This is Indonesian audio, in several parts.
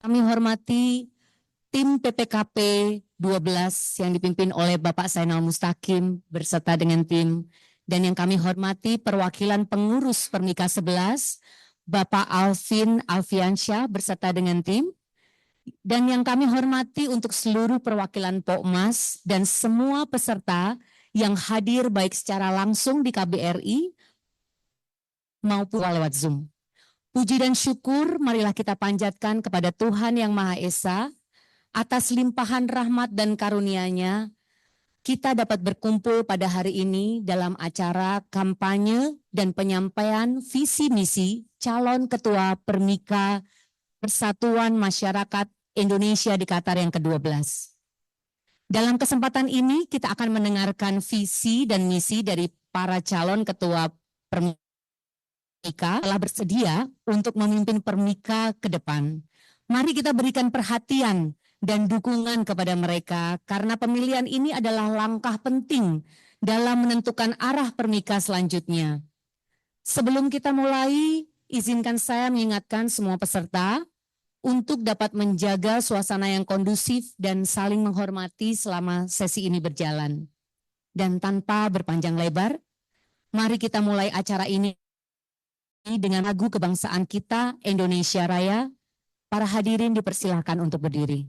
Kami hormati tim PPKP 12 yang dipimpin oleh Bapak Zainal Mustaqim berserta dengan tim, dan yang kami hormati perwakilan pengurus Permika 11, Bapak Alvin Alfiansyah berserta dengan tim, dan yang kami hormati untuk seluruh perwakilan Pokmas dan semua peserta yang hadir baik secara langsung di KBRI maupun lewat Zoom. Puji dan syukur marilah kita panjatkan kepada Tuhan Yang Maha Esa atas limpahan rahmat dan karunia-Nya. Kita dapat berkumpul pada hari ini dalam acara kampanye dan penyampaian visi misi calon ketua Permika Persatuan Masyarakat Indonesia di Qatar yang ke-12. Dalam kesempatan ini kita akan mendengarkan visi dan misi dari para calon ketua Permika telah bersedia untuk memimpin Permika ke depan. Mari kita berikan perhatian dan dukungan kepada mereka karena pemilihan ini adalah langkah penting dalam menentukan arah Permika selanjutnya. Sebelum kita mulai, izinkan saya mengingatkan semua peserta untuk dapat menjaga suasana yang kondusif dan saling menghormati selama sesi ini berjalan. Dan tanpa berpanjang lebar, mari kita mulai acara ini dengan lagu kebangsaan kita, Indonesia Raya. Para hadirin dipersilahkan untuk berdiri.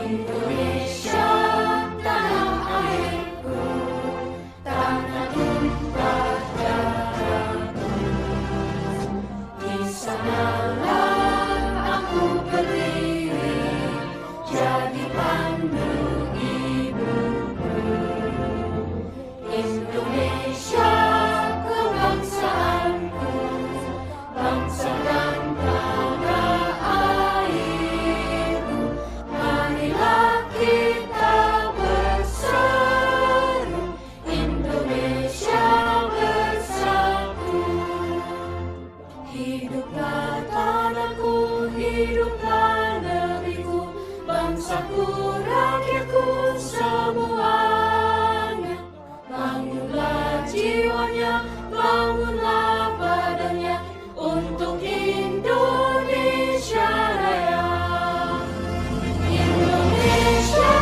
Indonesia, tanah airku, tanah tumpah darahku. Di sanalah aku berdiri, jadi pandu ibuku. Indonesia, kebangsaanku, bangsa dan tanah airku. Marilah kita berseru, Indonesia bersatu. Hiduplah tanahku, hiduplah negeriku, bangsaku, rakyatku semuanya. Bangunlah jiwanya, bangunlah badannya untuk Indonesia Raya. Indonesia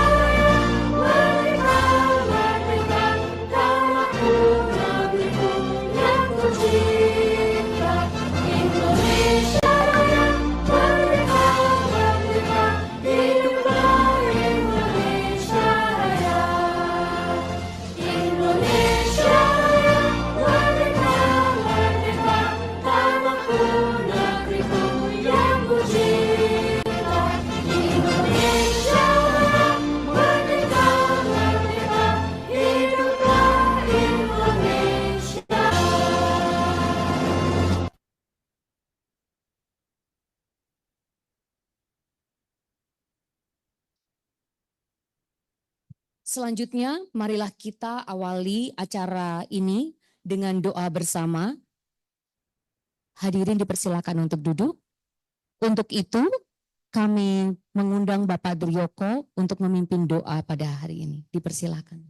Raya, merdeka, merdeka, tanahku, negeriku yang kucinta. Indonesia Raya, merdeka, merdeka, hiduplah Indonesia Raya. Indonesia Raya, merdeka, merdeka, tanahku, negeriku yang kucinta. Indonesia Raya, merdeka, merdeka, hiduplah Indonesia. Selanjutnya, marilah kita awali acara ini dengan doa bersama. Hadirin dipersilakan untuk duduk. Untuk itu, kami mengundang Bapak Dryoko untuk memimpin doa pada hari ini. Dipersilakan.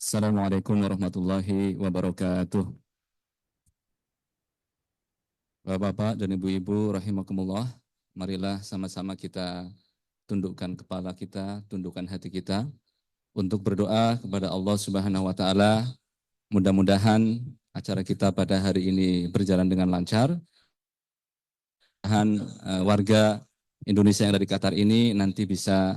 Assalamualaikum warahmatullahi wabarakatuh. Bapak-bapak dan ibu-ibu rahimakumullah, marilah sama-sama kita tundukkan kepala kita, tundukkan hati kita untuk berdoa kepada Allah Subhanahu wa taala. Mudah-mudahan acara kita pada hari ini berjalan dengan lancar. Dan warga Indonesia yang dari Qatar ini nanti bisa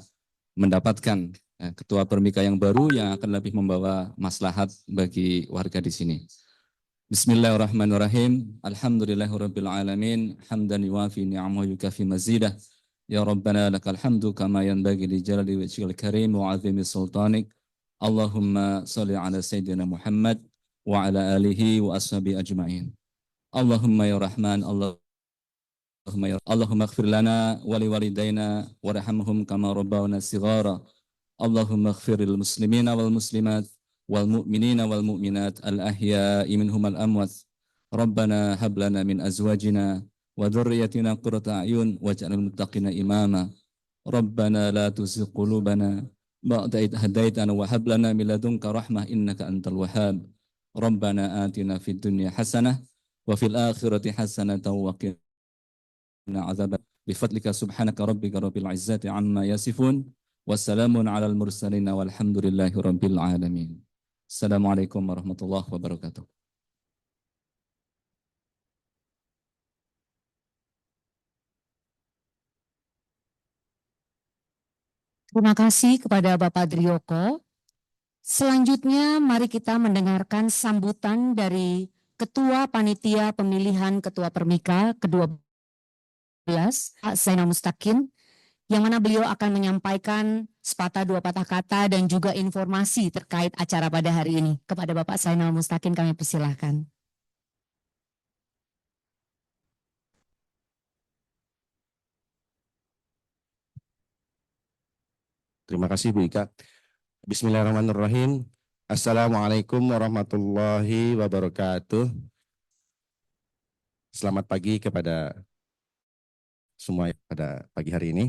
mendapatkan ketua Permika yang baru yang akan lebih membawa maslahat bagi warga di sini. Bismillahirrahmanirrahim. Alhamdulillahirabbil alamin. Hamdan yuwafi ni'amahu yukafi mazidah. Ya Rabbana lakal hamdu kama yanbaghi li jalali wajhikal karim wa 'azimi sultanik. Allahumma shalli ala sayyidina Muhammad wa ala alihi wa ashabi ajma'in. Allahumma ya Rahman, Allahumma Allahumma ighfir lana wa liwalidayna warhamhum kama rabbawna shighara. Allahumma ighfiril muslimina wal muslimat wal mu'minina wal mu'minat al ahya'i minhum al amwat. Rabbana hab lana min azwajina wa dhurriyyatina qurrata a'yun waj'alna lil muttaqina imama. Rabbana la tuzigh qulubana ba'da idh hadaitana wa hab lana min ladunka rahmah innaka antal wahhab. Rabbana atina fid dunya hasanah wa fil akhirati hasanatan wa qina adzaban. Bifadlika subhanaka rabbika rabbil izzati amma yasifun. Wassalamun alal mursalin walhamdulillahi rabbil alamin. Assalamualaikum warahmatullahi wabarakatuh. Terima kasih kepada Bapak Drioko. Selanjutnya mari kita mendengarkan sambutan dari Ketua Panitia Pemilihan Ketua Permika ke-12, Pak Zainal Mustaqim, yang mana beliau akan menyampaikan sepatah dua patah kata dan juga informasi terkait acara pada hari ini. Kepada Bapak Zainal Mustaqim kami persilahkan. Terima kasih Bu Ika. Bismillahirrahmanirrahim. Assalamualaikum warahmatullahi wabarakatuh. Selamat pagi kepada semua pada pagi hari ini.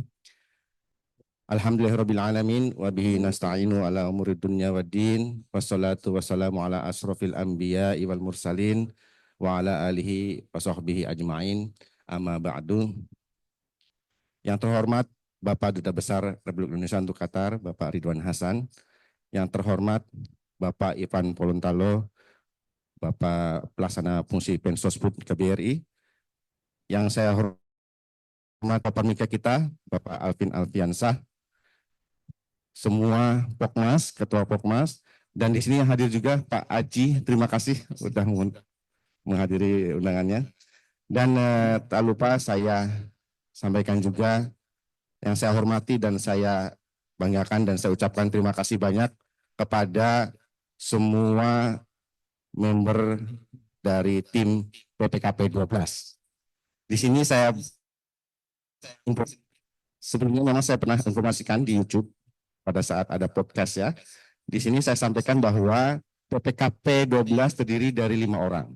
Alhamdulillahirabbil alamin wa bihi nasta'inu ala umurid dunya waddin. Wassalatu wassalamu ala asrofil anbiya'i wal mursalin wa ala alihi wa sahbihi ajma'in. Amma ba'du. Yang terhormat Bapak Duta Besar Republik Indonesia untuk Qatar, Bapak Ridwan Hasan. Yang terhormat Bapak Ivan Polontalo, Bapak Pelaksana Fungsi Pensosbud KBRI. Yang saya hormat Bapak Permika kita, Bapak Alvin Alfiansah, semua Pokmas, Ketua Pokmas, dan di sini yang hadir juga Pak Aji, terima kasih sudah menghadiri undangannya. Dan tak lupa saya sampaikan juga yang saya hormati dan saya banggakan dan saya ucapkan terima kasih banyak kepada semua member dari tim PPKP 12. Di sini saya sebelumnya memang saya pernah informasikan di YouTube pada saat ada podcast ya. Di sini saya sampaikan bahwa PPKP 12 terdiri dari 5 orang.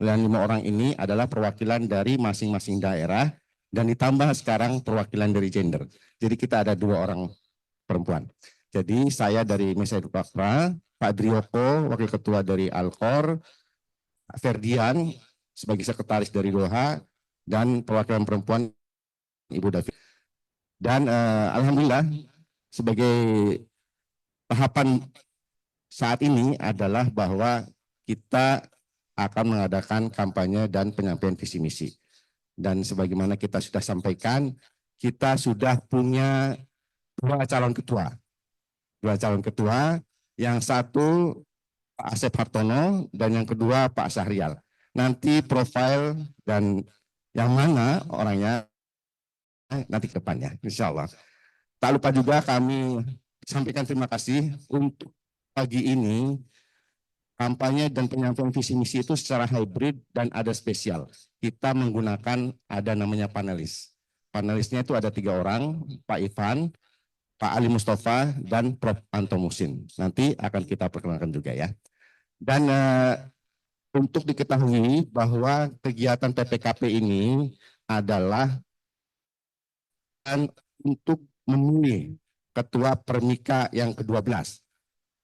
Dan 5 orang ini adalah perwakilan dari masing-masing daerah dan ditambah sekarang perwakilan dari gender. Jadi kita ada 2 orang perempuan. Jadi saya dari Mesir Bakra, Pak Drioko, Wakil Ketua dari Alkor, Ferdian sebagai sekretaris dari Doha, dan perwakilan perempuan Ibu David. Dan alhamdulillah sebagai tahapan saat ini adalah bahwa kita akan mengadakan kampanye dan penyampaian visi misi. Dan sebagaimana kita sudah sampaikan, kita sudah punya 2 calon ketua. 2 calon ketua, yang satu Pak Asep Hartono dan yang kedua Pak Syahrial. Nanti profil dan yang mana orangnya nanti ke depannya, insya Allah. Tak lupa juga kami sampaikan terima kasih untuk pagi ini. Kampanye dan penyampaian visi misi itu secara hybrid dan ada spesial. Kita menggunakan ada namanya panelis. Panelisnya itu ada 3 orang, Pak Ivan, Pak Ali Mustafa, dan Prof. Anto Musin. Nanti akan kita perkenalkan juga ya. Dan untuk diketahui bahwa kegiatan PPKP ini adalah untuk memilih Ketua Permika yang ke-12.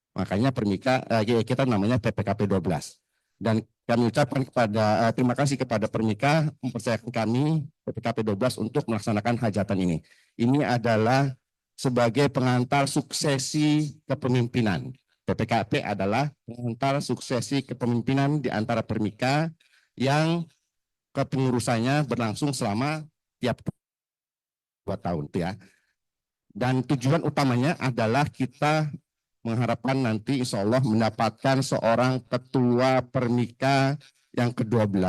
Makanya Permika kita namanya PPKP 12. Dan kami ucapkan terima kasih kepada Permika mempercayakan kami PPKP 12 untuk melaksanakan hajatan ini. Ini adalah sebagai pengantar suksesi kepemimpinan. PPKP adalah pengantar suksesi kepemimpinan di antara Permika yang kepengurusannya berlangsung selama tiap 2 tahun ya. Dan tujuan utamanya adalah kita mengharapkan nanti insya Allah mendapatkan seorang ketua Permika yang ke-12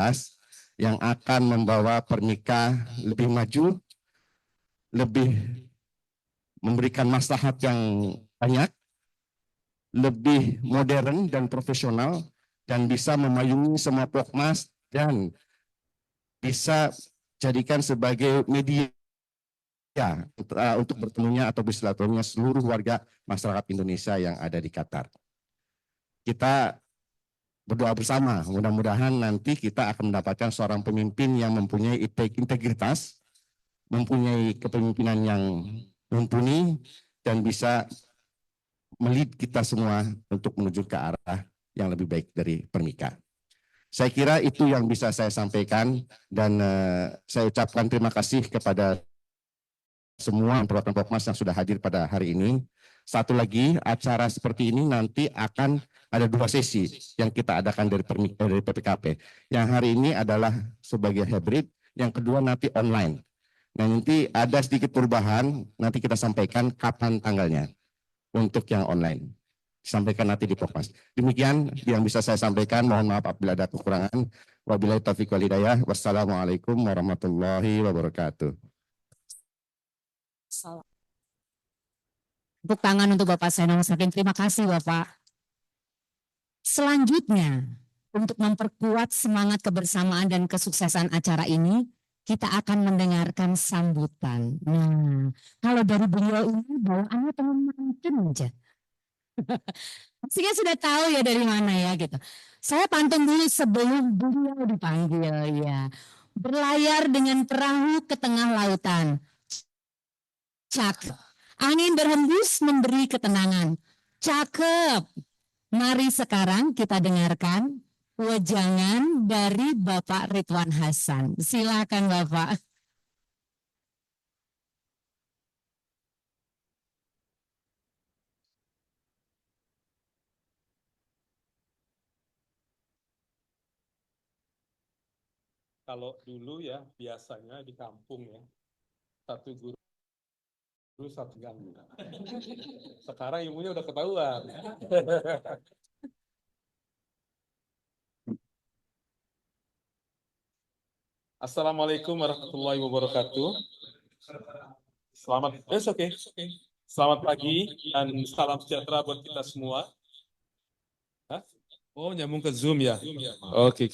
yang akan membawa Permika lebih maju, lebih memberikan maslahat yang banyak, lebih modern dan profesional, dan bisa memayungi semua Pokmas dan bisa jadikan sebagai media untuk bertemunya atau bersilaturahminya seluruh warga masyarakat Indonesia yang ada di Qatar. Kita berdoa bersama, mudah-mudahan nanti kita akan mendapatkan seorang pemimpin yang mempunyai integritas, mempunyai kepemimpinan yang mumpuni, dan bisa melid kita semua untuk menuju ke arah yang lebih baik dari Permika. Saya kira itu yang bisa saya sampaikan, dan saya ucapkan terima kasih kepada semua perwakilan Pokmas yang sudah hadir pada hari ini. Satu lagi, acara seperti ini nanti akan ada 2 sesi yang kita adakan dari PPKP. Yang hari ini adalah sebagai hybrid, yang kedua nanti online. Nah, nanti ada sedikit perubahan, nanti kita sampaikan kapan tanggalnya untuk yang online. Disampaikan nanti di Pokmas. Demikian yang bisa saya sampaikan, mohon maaf apabila ada kekurangan. Wabillahi taufiq wal hidayah. Wassalamualaikum warahmatullahi wabarakatuh. Tepuk tangan untuk Bapak Zainal Mustaqim. Terima kasih Bapak. Selanjutnya, untuk memperkuat semangat kebersamaan dan kesuksesan acara ini, kita akan mendengarkan sambutan. Nah, kalau dari beliau ini bawaannya pengen mantun aja. Pastinya sudah tahu ya dari mana ya gitu. Saya pantun dulu sebelum beliau dipanggil ya. Berlayar dengan perahu ke tengah lautan. Cakep. Angin berhembus memberi ketenangan. Cakep. Mari sekarang kita dengarkan wejangan dari Bapak Ridwan Hasan. Silakan Bapak. Kalau dulu ya biasanya di kampung ya, satu guru satu ganggu. Sekarang ilmunya udah ketahuan. Assalamualaikum warahmatullahi wabarakatuh. Selamat pagi dan salam sejahtera buat kita semua. Hah? Oh, nyambung ke Zoom ya? Oke.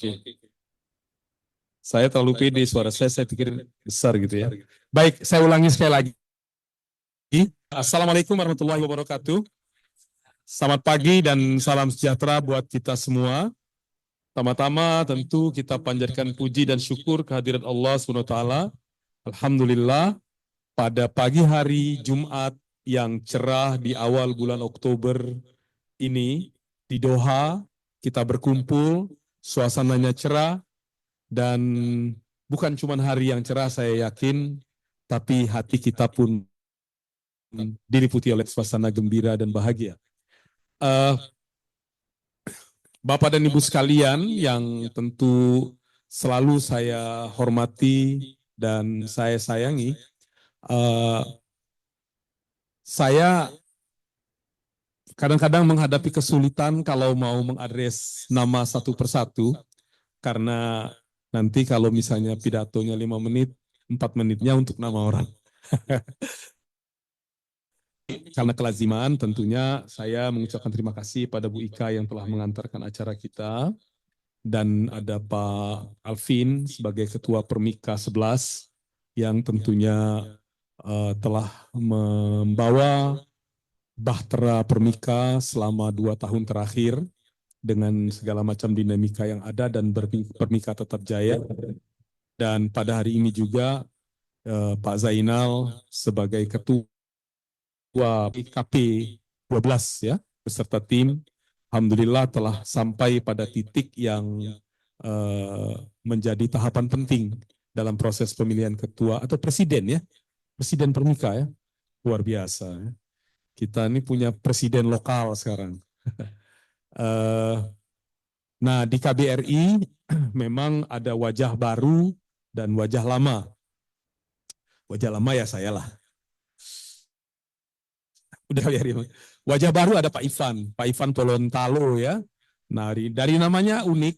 Saya terlalu pede suara saya pikir besar gitu ya. Baik, saya ulangi sekali lagi. Assalamualaikum warahmatullahi wabarakatuh. Selamat pagi dan salam sejahtera buat kita semua. Pertama-tama tentu kita panjatkan puji dan syukur kehadirat Allah SWT. Alhamdulillah, pada pagi hari Jumat yang cerah di awal bulan Oktober ini, di Doha, kita berkumpul, suasananya cerah, dan bukan cuma hari yang cerah saya yakin, tapi hati kita pun diliputi oleh suasana gembira dan bahagia. Bapak dan Ibu sekalian yang tentu selalu saya hormati dan saya sayangi, saya kadang-kadang menghadapi kesulitan kalau mau mengadres nama satu persatu, karena nanti kalau misalnya pidatonya 5 menit, 4 menitnya untuk nama orang. Karena kelaziman tentunya saya mengucapkan terima kasih pada Bu Ika yang telah mengantarkan acara kita, dan ada Pak Alvin sebagai Ketua Permika 11 yang tentunya telah membawa bahtera Permika selama 2 tahun terakhir dengan segala macam dinamika yang ada, dan Permika tetap jaya. Dan pada hari ini juga Pak Zainal sebagai Ketua PKP 12 ya, beserta tim, alhamdulillah telah sampai pada titik yang menjadi tahapan penting dalam proses pemilihan ketua atau presiden ya, presiden Permika ya, luar biasa ya. Kita ini punya presiden lokal sekarang. Nah, di KBRI memang ada wajah baru dan wajah lama. Wajah lama ya saya lah. Udah biarin. Wajah baru ada Pak Ivan Tolontalo ya. Nah, dari namanya unik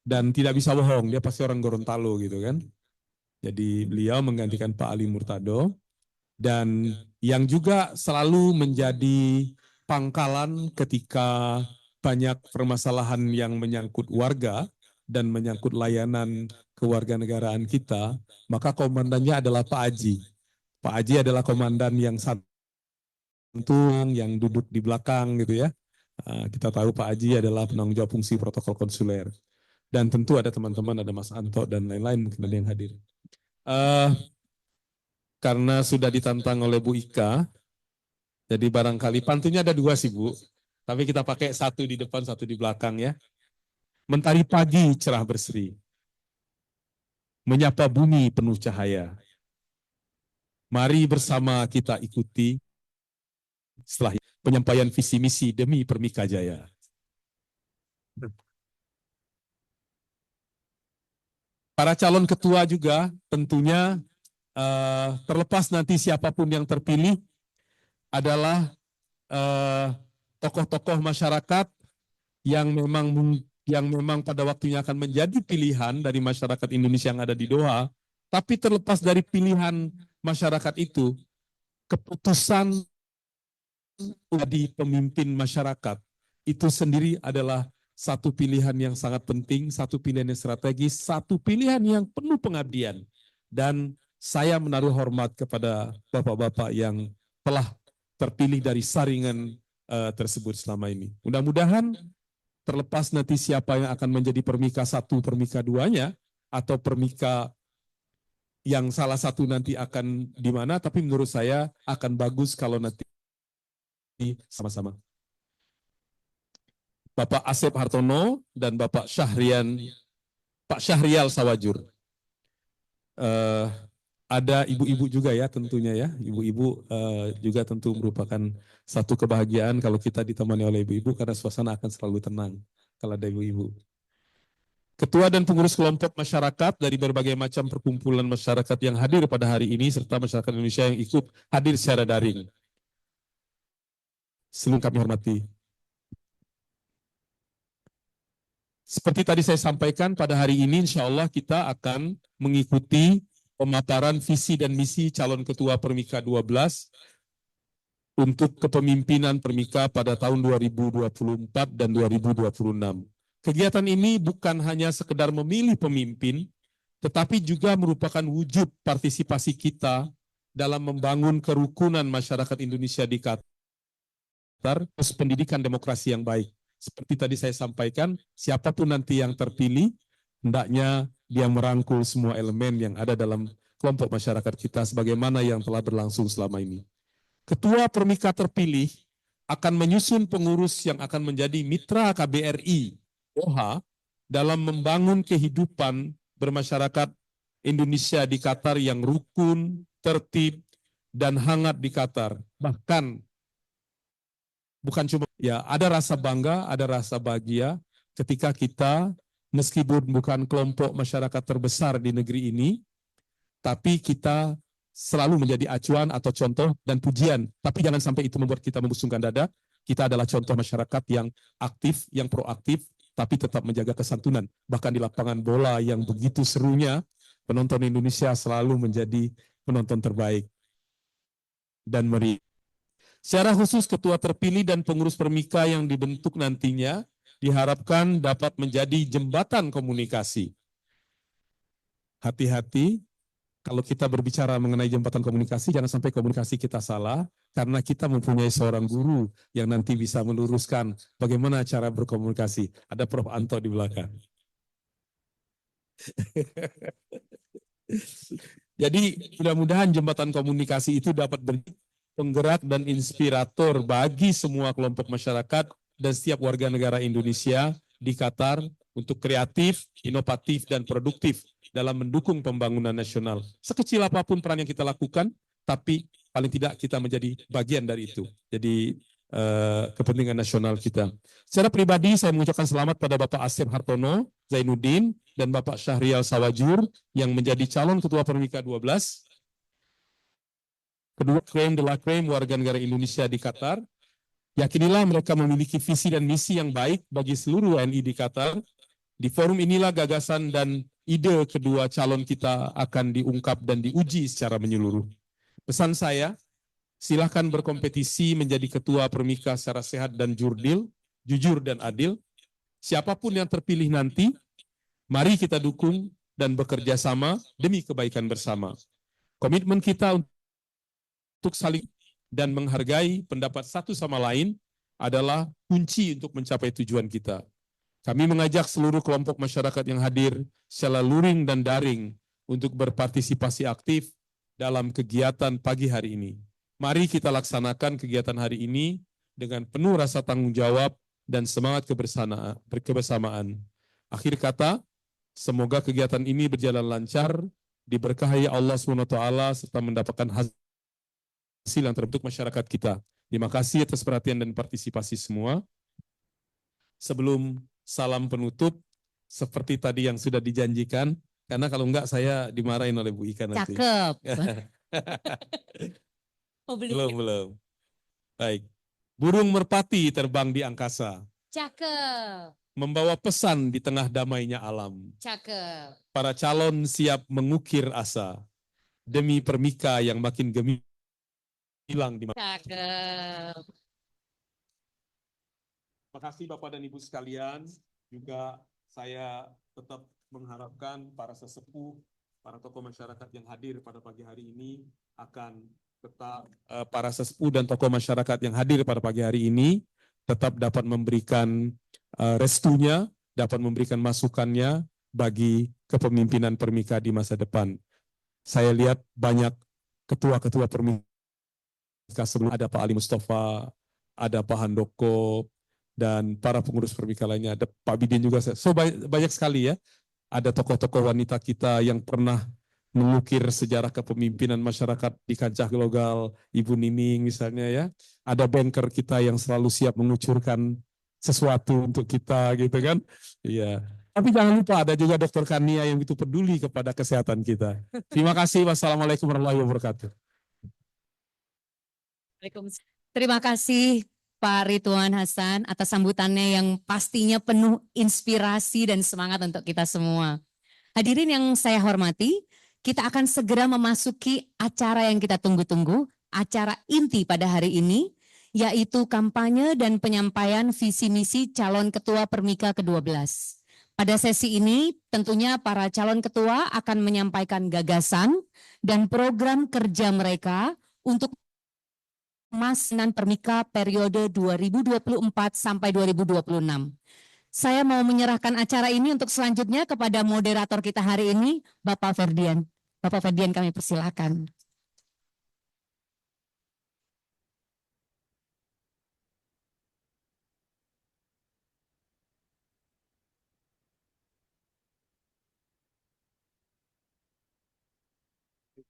dan tidak bisa bohong, dia pasti orang Gorontalo gitu kan. Jadi beliau menggantikan Pak Ali Murtado, dan yang juga selalu menjadi pangkalan ketika banyak permasalahan yang menyangkut warga dan menyangkut layanan kewarganegaraan kita, maka komandannya adalah Pak Aji. Pak Aji adalah komandan yang santun, yang duduk di belakang gitu ya. Kita tahu Pak Aji adalah penanggung jawab fungsi protokol konsuler. Dan tentu ada teman-teman, ada Mas Anto dan lain-lain mungkin ada yang hadir. Karena sudah ditantang oleh Bu Ika, jadi barangkali pantunnya ada 2 sih Bu, tapi kita pakai 1 di depan, 1 di belakang ya. Mentari pagi cerah berseri, menyapa bumi penuh cahaya. Mari bersama kita ikuti setelah penyampaian visi misi demi Permika Jaya. Para calon ketua juga tentunya terlepas nanti siapapun yang terpilih adalah tokoh-tokoh masyarakat yang memang pada waktunya akan menjadi pilihan dari masyarakat Indonesia yang ada di Doha. Tapi terlepas dari pilihan masyarakat itu, keputusan menjadi pemimpin masyarakat itu sendiri adalah satu pilihan yang sangat penting, satu pilihan yang strategis, satu pilihan yang penuh pengabdian. Dan saya menaruh hormat kepada bapak-bapak yang telah terpilih dari saringan tersebut selama ini. Mudah-mudahan terlepas nanti siapa yang akan menjadi Permika 1, Permika 2-nya, atau Permika yang salah satu nanti akan di mana, tapi menurut saya akan bagus kalau nanti sama-sama. Bapak Asep Hartono dan Bapak Pak Syahrial Sawajur. Ada ibu-ibu juga ya tentunya ya. Ibu-ibu juga tentu merupakan satu kebahagiaan kalau kita ditemani oleh ibu-ibu karena suasana akan selalu tenang kalau ada ibu-ibu. Ketua dan pengurus kelompok masyarakat dari berbagai macam perkumpulan masyarakat yang hadir pada hari ini serta masyarakat Indonesia yang ikut hadir secara daring. Seluruh kami hormati. Seperti tadi saya sampaikan, pada hari ini insya Allah kita akan mengikuti pemaparan visi dan misi calon ketua Permika 12 untuk kepemimpinan Permika pada tahun 2024 dan 2026. Kegiatan ini bukan hanya sekedar memilih pemimpin, tetapi juga merupakan wujud partisipasi kita dalam membangun kerukunan masyarakat Indonesia di Qatar, pendidikan demokrasi yang baik. Seperti tadi saya sampaikan, siapapun nanti yang terpilih, hendaknya dia merangkul semua elemen yang ada dalam kelompok masyarakat kita sebagaimana yang telah berlangsung selama ini. Ketua Permika terpilih akan menyusun pengurus yang akan menjadi mitra KBRI Doha dalam membangun kehidupan bermasyarakat Indonesia di Qatar yang rukun, tertib, dan hangat di Qatar. Bahkan bukan cuma ya ada rasa bangga, ada rasa bahagia ketika kita meskipun bukan kelompok masyarakat terbesar di negeri ini, tapi kita selalu menjadi acuan atau contoh dan pujian. Tapi jangan sampai itu membuat kita membusungkan dada. Kita adalah contoh masyarakat yang aktif, yang proaktif, tapi tetap menjaga kesantunan. Bahkan di lapangan bola yang begitu serunya, penonton Indonesia selalu menjadi penonton terbaik dan meriah. Secara khusus ketua terpilih dan pengurus Permika yang dibentuk nantinya diharapkan dapat menjadi jembatan komunikasi. Hati-hati kalau kita berbicara mengenai jembatan komunikasi, jangan sampai komunikasi kita salah, karena kita mempunyai seorang guru yang nanti bisa meluruskan bagaimana cara berkomunikasi. Ada Prof. Anto di belakang. Jadi mudah-mudahan jembatan komunikasi itu dapat menjadi penggerak dan inspirator bagi semua kelompok masyarakat dan setiap warga negara Indonesia di Qatar untuk kreatif, inovatif, dan produktif dalam mendukung pembangunan nasional. Sekecil apapun peran yang kita lakukan, tapi paling tidak kita menjadi bagian dari itu. Jadi kepentingan nasional kita. Secara pribadi saya mengucapkan selamat pada Bapak Asep Hartono Zainuddin dan Bapak Syahrial Sawajur yang menjadi calon Ketua Permika 12. Kedua klaim adalah klaim warga negara Indonesia di Qatar. Yakinilah mereka memiliki visi dan misi yang baik bagi seluruh WNI di Qatar. Di forum inilah gagasan dan ide kedua calon kita akan diungkap dan diuji secara menyeluruh. Pesan saya, silahkan berkompetisi menjadi ketua Permika secara sehat dan jurdil, jujur dan adil. Siapapun yang terpilih nanti, Mari kita dukung dan bekerja sama demi kebaikan bersama. Komitmen kita untuk saling dan menghargai pendapat satu sama lain adalah kunci untuk mencapai tujuan kita. Kami mengajak seluruh kelompok masyarakat yang hadir secara luring dan daring untuk berpartisipasi aktif dalam kegiatan pagi hari ini. Mari kita laksanakan kegiatan hari ini dengan penuh rasa tanggung jawab dan semangat kebersamaan. Akhir kata, semoga kegiatan ini berjalan lancar, diberkahi Allah SWT, serta mendapatkan hasil yang terbentuk masyarakat kita. Terima kasih atas perhatian dan partisipasi semua. Sebelum salam penutup, seperti tadi yang sudah dijanjikan, karena kalau enggak saya dimarahin oleh Bu Ika nanti. Cakep. Oh, Belum. Baik. Burung merpati terbang di angkasa, Cakep. membawa pesan di tengah damainya alam. Cakep. Para calon siap mengukir asa demi permika yang makin gemilang di mata. Cakep. Terima kasih Bapak dan Ibu sekalian. Juga saya tetap mengharapkan para sesepuh, para tokoh masyarakat yang hadir pada pagi hari ini akan tetap para sesepuh dan tokoh masyarakat yang hadir pada pagi hari ini tetap dapat memberikan restunya, dapat memberikan masukannya bagi kepemimpinan Permika di masa depan. Saya lihat banyak ketua-ketua Permika sebelum, ada Pak Ali Mustafa, ada Pak Handoko, dan para pengurus Permika lainnya, ada Pak Bidin juga. So banyak sekali ya, ada tokoh-tokoh wanita kita yang pernah mengukir sejarah kepemimpinan masyarakat di kancah global, Ibu Nining misalnya ya. Ada banker kita yang selalu siap mengucurkan sesuatu untuk kita gitu kan. Iya. Tapi jangan lupa ada juga Dr. Kania yang begitu peduli kepada kesehatan kita. Terima kasih. Wassalamualaikum warahmatullahi wabarakatuh. Terima kasih Pak Ridwan Hasan atas sambutannya yang pastinya penuh inspirasi dan semangat untuk kita semua. Hadirin yang saya hormati, kita akan segera memasuki acara yang kita tunggu-tunggu, acara inti pada hari ini, yaitu kampanye dan penyampaian visi misi calon ketua Permika ke-12. Pada sesi ini tentunya para calon ketua akan menyampaikan gagasan dan program kerja mereka untuk Masnan Permika periode 2024 sampai 2026. Saya mau menyerahkan acara ini untuk selanjutnya kepada moderator kita hari ini, Bapak Ferdian. Bapak Ferdian kami persilakan.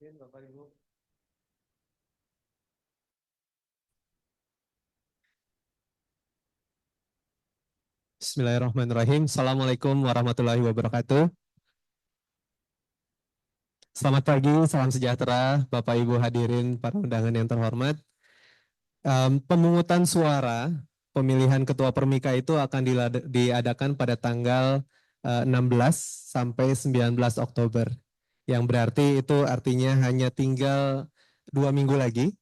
Bapak Ibu. Bismillahirrahmanirrahim. Assalamualaikum warahmatullahi wabarakatuh. Selamat pagi, salam sejahtera, Bapak Ibu hadirin, para undangan yang terhormat. Pemungutan suara pemilihan Ketua Permika itu akan diadakan pada tanggal 16 sampai 19 Oktober. Yang berarti itu artinya hanya tinggal 2 minggu lagi.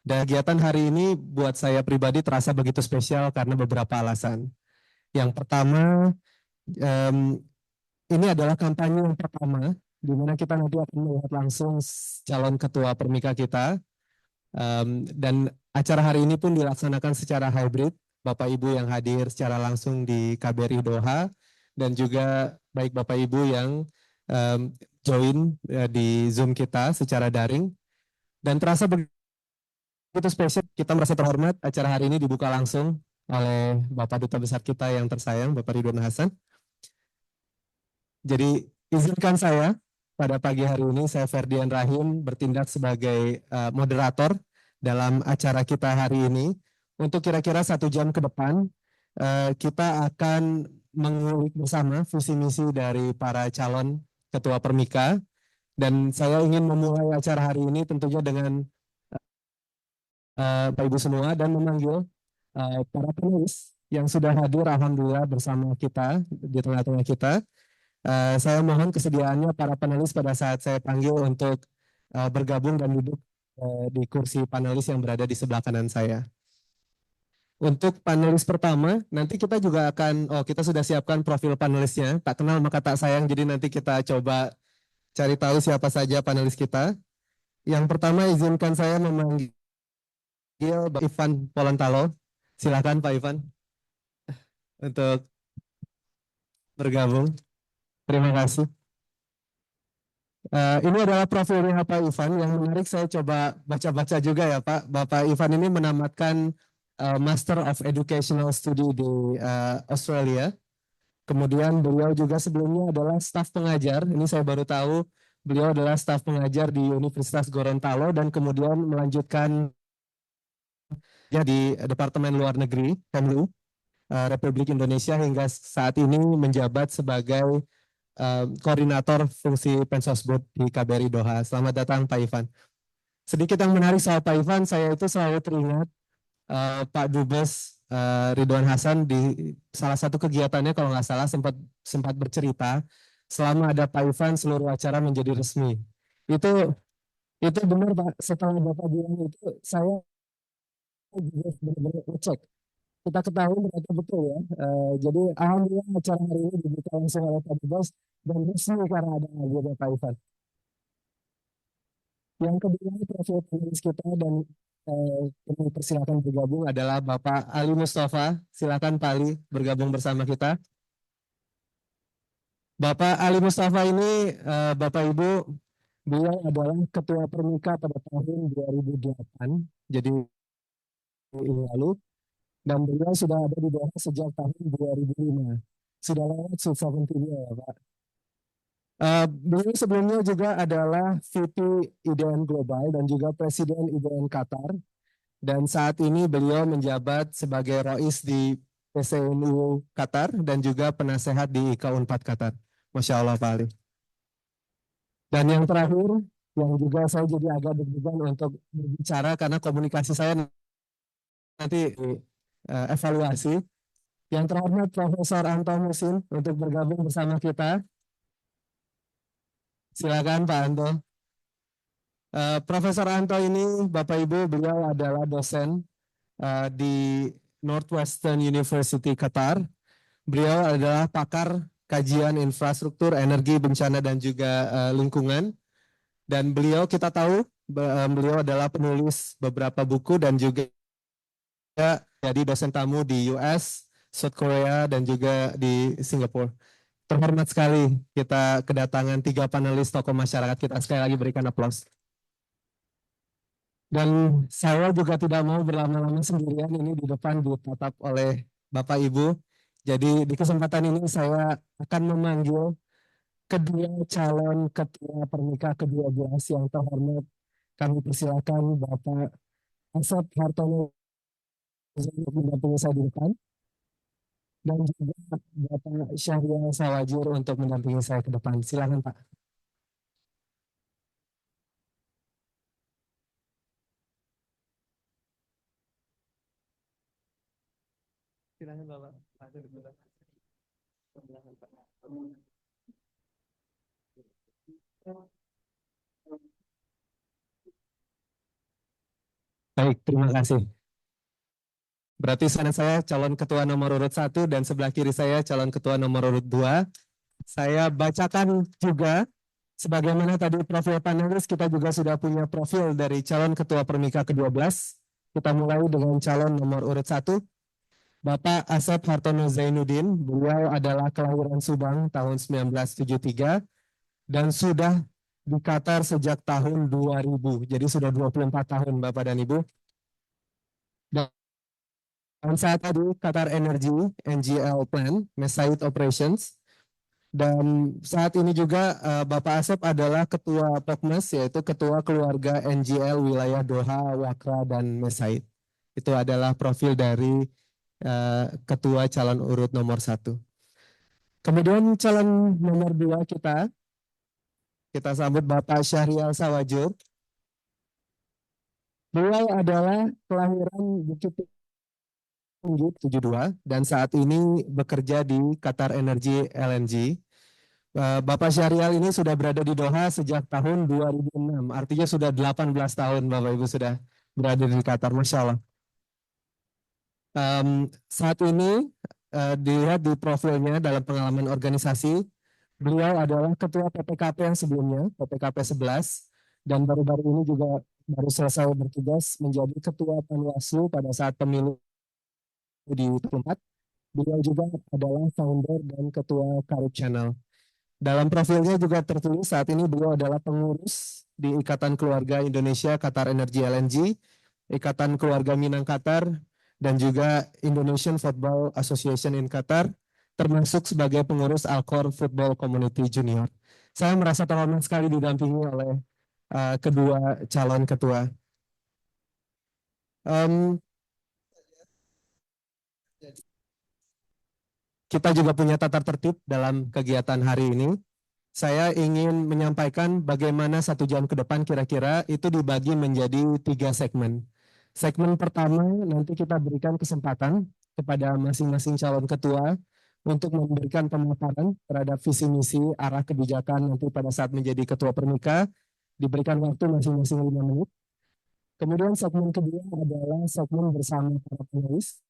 Dan kegiatan hari ini buat saya pribadi terasa begitu spesial karena beberapa alasan. Yang pertama, ini adalah kampanye yang pertama, di mana kita nanti akan melihat langsung calon ketua Permika kita. Dan acara hari ini pun dilaksanakan secara hybrid, Bapak Ibu yang hadir secara langsung di KBRI Doha, dan juga baik Bapak Ibu yang join di Zoom kita secara daring. Dan terasa begitu spesial, kita merasa terhormat acara hari ini dibuka langsung oleh Bapak Duta Besar kita yang tersayang, Bapak Ridwan Hasan. Jadi izinkan saya pada pagi hari ini, saya Ferdian Rahim bertindak sebagai moderator dalam acara kita hari ini. Untuk kira-kira 1 jam ke depan, kita akan mengulik bersama visi misi dari para calon ketua Permika. Dan saya ingin memulai acara hari ini tentunya dengan Pak Ibu semua dan memanggil para penulis yang sudah hadir alhamdulillah bersama kita di tengah-tengah kita. Saya mohon kesediaannya para panelis pada saat saya panggil untuk bergabung dan duduk di kursi panelis yang berada di sebelah kanan saya. Untuk panelis pertama, nanti kita juga akan, kita sudah siapkan profil panelisnya. Tak kenal maka tak sayang, jadi nanti kita coba cari tahu siapa saja panelis kita. Yang pertama izinkan saya memanggil Pak Ivan Polantalo. Silakan Pak Ivan untuk bergabung. Terima kasih. Ini adalah profilnya Pak Ivan. Yang menarik saya coba baca-baca juga ya Pak. Bapak Ivan ini menamatkan Master of Educational Study di Australia. Kemudian beliau juga sebelumnya adalah staf pengajar. Ini saya baru tahu beliau adalah staf pengajar di Universitas Gorontalo dan kemudian melanjutkan di Departemen Luar Negeri Kemlu Republik Indonesia hingga saat ini menjabat sebagai koordinator fungsi Pensosbud di KBRI Doha. Selamat datang Pak Ivan. Sedikit yang menarik soal Pak Ivan, saya itu selalu teringat Pak Dubes Ridwan Hasan di salah satu kegiatannya kalau nggak salah sempat bercerita selama ada Pak Ivan seluruh acara menjadi resmi. Itu benar Pak. Setelah Bapak bilang itu saya juga benar-benar ngecek. Kita ketahui ternyata betul ya. Jadi alhamdulillah acara hari ini dibuka langsung oleh Pak Dubes dan resmi karena ada agenda Pak Ivan. Yang kedua profil panelis kita dan kami persilakan bergabung adalah Bapak Ali Mustafa. Silakan Pak Ali bergabung bersama kita. Bapak Ali Mustafa ini Bapak Ibu, beliau adalah Ketua Permika pada tahun 2008. Jadi ini lalu. Dan beliau sudah ada di Doha sejak tahun 2005. Sudah lewat 17 ya Pak. Beliau sebelumnya juga adalah VP IDN Global dan juga Presiden IDN Qatar. Dan saat ini beliau menjabat sebagai Rois di PCNU Qatar dan juga penasehat di IKA Unpad Qatar. Masya Allah Pak Ali. Dan yang terakhir, yang juga saya jadi agak deg-degan untuk berbicara karena komunikasi saya nanti evaluasi. Yang terhormat Profesor Anto Musin untuk bergabung bersama kita. Silakan Pak Anto. Profesor Anto ini Bapak Ibu beliau adalah dosen di Northwestern University Qatar. Beliau adalah pakar kajian infrastruktur, energi, bencana dan juga lingkungan. Dan beliau kita tahu beliau adalah penulis beberapa buku dan juga jadi dosen tamu di US, South Korea, dan juga di Singapura. Terhormat sekali kita kedatangan 3 panelis tokoh masyarakat kita. Sekali lagi berikan aplaus. Dan saya juga tidak mau berlama-lama sendirian ini di depan ditatap oleh Bapak Ibu. Jadi di kesempatan ini saya akan memanggil kedua calon ketua Permika ke-12 yang terhormat. Kami persilakan Bapak Asep Hartono untuk mendampingi saya di depan dan juga Bapak Syahrial Sawajir untuk mendampingi saya ke depan. Silakan Pak. Silakan Bapak. Baik, terima kasih. Berarti sana saya calon ketua nomor urut 1 dan sebelah kiri saya calon ketua nomor urut 2. Saya bacakan juga, sebagaimana tadi profil panelis, kita juga sudah punya profil dari calon ketua Permika ke-12. Kita mulai dengan calon nomor urut 1. Bapak Asep Hartono Zainuddin, beliau adalah kelahiran Subang tahun 1973 dan sudah di Qatar sejak tahun 2000. Jadi sudah 24 tahun Bapak dan Ibu. Dan saat tadi Qatar Energy NGL Plan, Mesaid Operations. Dan saat ini juga Bapak Asep adalah Ketua POKMES, yaitu Ketua Keluarga NGL Wilayah Doha, Wakra, dan Mesaid. Itu adalah profil dari Ketua calon urut nomor 1. Kemudian calon nomor 2 kita sambut Bapak Syahrial Sawajir. Beliau adalah kelahiran Bukit Tinggi 72 dan saat ini bekerja di Qatar Energy LNG. Bapak Syahrial ini sudah berada di Doha sejak tahun 2006. Artinya sudah 18 tahun Bapak Ibu sudah berada di Qatar. Masya Allah. Saat ini dilihat di profilnya dalam pengalaman organisasi, beliau adalah ketua PPKP yang sebelumnya, PPKP 11, dan baru-baru ini juga baru selesai bertugas menjadi ketua Panwaslu pada saat pemilu di 24. Beliau juga adalah founder dan ketua Karib Channel. Dalam profilnya juga tertulis saat ini beliau adalah pengurus di Ikatan Keluarga Indonesia Qatar Energy LNG, Ikatan Keluarga Minang Qatar, dan juga Indonesian Football Association in Qatar, termasuk sebagai pengurus Alcor Football Community Junior. Saya merasa terhormat sekali didampingi oleh kedua calon ketua. Kita juga punya tata tertib dalam kegiatan hari ini. Saya ingin menyampaikan bagaimana 1 jam ke depan kira-kira itu dibagi menjadi 3 segmen. Segmen pertama nanti kita berikan kesempatan kepada masing-masing calon ketua untuk memberikan pemaparan terhadap visi misi arah kebijakan nanti pada saat menjadi ketua permika, diberikan waktu masing-masing 5 menit. Kemudian segmen kedua adalah segmen bersama para panelis.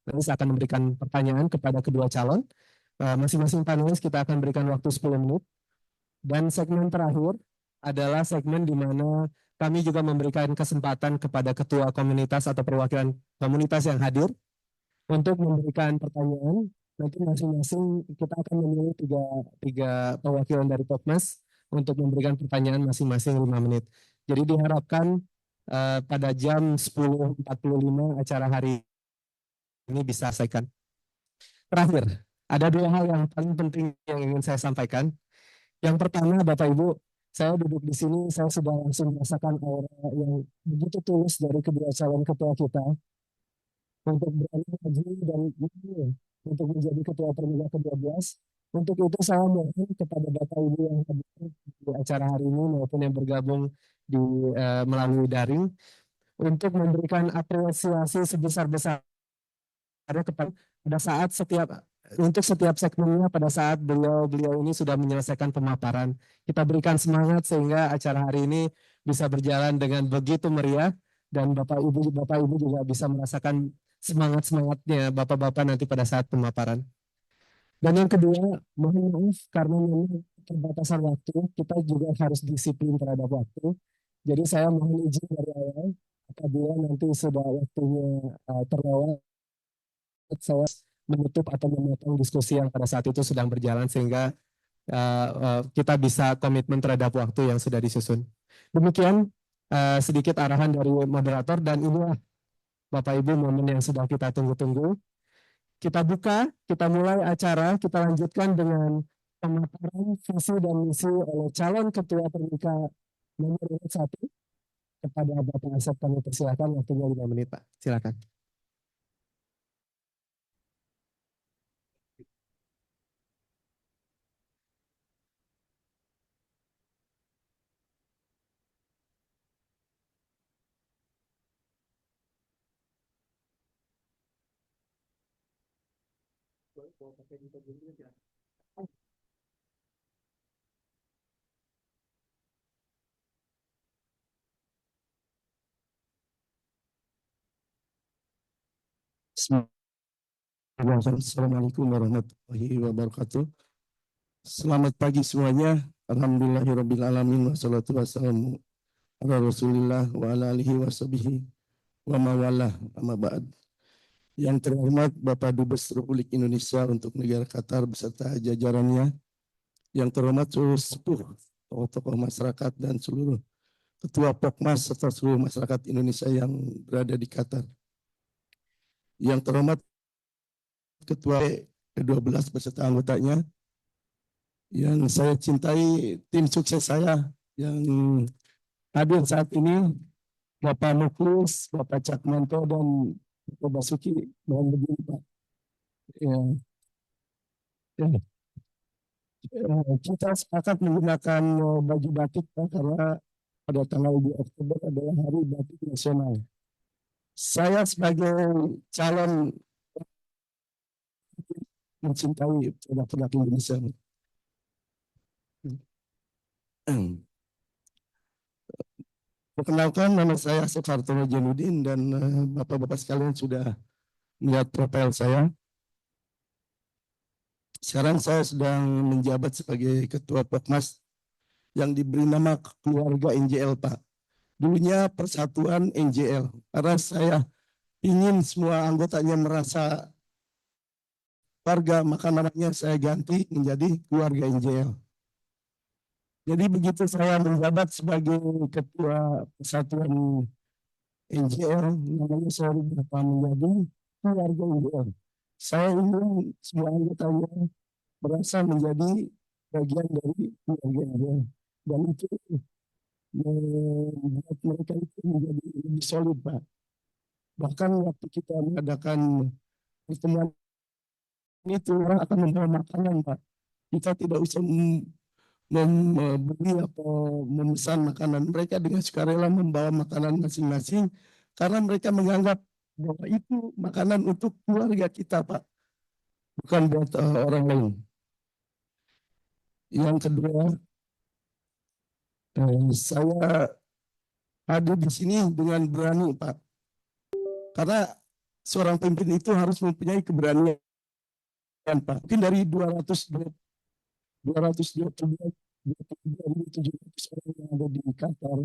Nanti saya akan memberikan pertanyaan kepada kedua calon. Masing-masing panelis kita akan berikan waktu 10 menit. Dan segmen terakhir adalah segmen di mana kami juga memberikan kesempatan kepada ketua komunitas atau perwakilan komunitas yang hadir untuk memberikan pertanyaan. Nanti masing-masing kita akan memilih tiga perwakilan dari Popmas untuk memberikan pertanyaan masing-masing 5 menit. Jadi diharapkan pada jam 10.45 acara hari ini bisa selesaikan. Terakhir, ada 2 hal yang paling penting yang ingin saya sampaikan. Yang pertama, Bapak Ibu, saya duduk di sini, saya sudah langsung merasakan aura yang begitu tulus dari kedua calon ketua kita untuk berani maju dan untuk menjadi ketua permika ke-12. Untuk itu saya mohon kepada Bapak Ibu yang hadir di acara hari ini maupun yang bergabung di melalui daring untuk memberikan apresiasi sebesar-besarnya kepada pada saat setiap segmennya pada saat beliau ini sudah menyelesaikan pemaparan. Kita berikan semangat sehingga acara hari ini bisa berjalan dengan begitu meriah dan Bapak Ibu juga bisa merasakan semangatnya Bapak-bapak nanti pada saat pemaparan. Dan yang kedua, mohon maaf karena memang keterbatasan waktu, kita juga harus disiplin terhadap waktu. Jadi saya mohon izin dari awal apabila nanti sudah waktunya terlewat, saya menutup atau memotong diskusi yang pada saat itu sedang berjalan sehingga kita bisa komitmen terhadap waktu yang sudah disusun. Demikian sedikit arahan dari moderator dan inilah Bapak Ibu momen yang sudah kita tunggu-tunggu. Kita buka, kita mulai acara, kita lanjutkan dengan pemaparan visi dan misi oleh calon ketua permika nomor 1 kepada Bapak Asep. Kami persilakan waktunya 5 menit Pak. Silakan. Assalamualaikum warahmatullahi wabarakatuh. Selamat pagi semuanya. Alhamdulillahirrabbilalamin. Wassalatu wassalamu ala rasulillah wa ala alihi wa sahbihi wa mawalah amma ba'd. Yang terhormat Bapak Dubes Republik Indonesia untuk negara Qatar beserta jajarannya. Yang terhormat seluruh sepuh, tokoh-tokoh masyarakat dan seluruh ketua Pokmas serta seluruh masyarakat Indonesia yang berada di Qatar. Yang terhormat Ketua ke-12 beserta anggotanya, yang saya cintai, tim sukses saya yang hadir saat ini, Bapak Muklis, Bapak Cakmanto, dan Bapak Basuki. Mohon begini Pak. Ya. Kita sepakat menggunakan baju batik Pak, karena pada tanggal 2 Oktober adalah Hari Batik Nasional. Saya sebagai calon mencintai produk-produk Indonesia. Perkenalkan, nama saya Asep Hartono Janudin dan Bapak-Bapak sekalian sudah melihat profil saya. Sekarang saya sedang menjabat sebagai Ketua Pokmas yang diberi nama Keluarga NJL, Pak. Dulunya Persatuan NJL, karena saya ingin semua anggotanya merasa warga, maka namanya saya ganti menjadi Keluarga NJL. Jadi begitu saya menjabat sebagai Ketua Persatuan NJL, namanya saya rubah menjadi Keluarga NJL. Saya ingin semua anggotanya merasa menjadi bagian dari Keluarga NJL. Dan itu membuat mereka itu menjadi lebih solid, Pak. Bahkan waktu kita mengadakan pertemuan itu, orang akan membawa makanan, Pak. Kita tidak usah membeli atau memesan makanan. Mereka dengan sukarela membawa makanan masing-masing karena mereka menganggap bahwa itu makanan untuk keluarga kita, Pak, bukan buat orang lain. Yang kedua, saya hadir di sini dengan berani, Pak, karena seorang pemimpin itu harus mempunyai keberanian, Pak. Mungkin dari 222.700 orang yang ada di Qatar,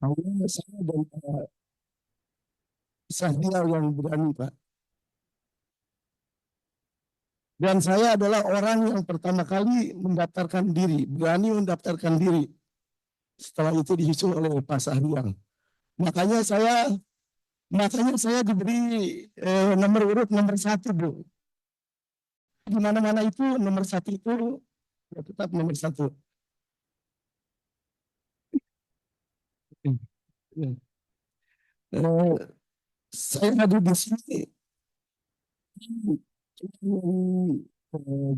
hanya saya dan Pak Sahrial yang berani, Pak. Dan saya adalah orang yang pertama kali mendaftarkan diri, berani mendaftarkan diri. Setelah itu disusul oleh Pak Sahrial. Makanya saya diberi nomor urut nomor 1, Bu. Di mana-mana itu nomor 1 itu ya tetap nomor 1. Saya hadir di sini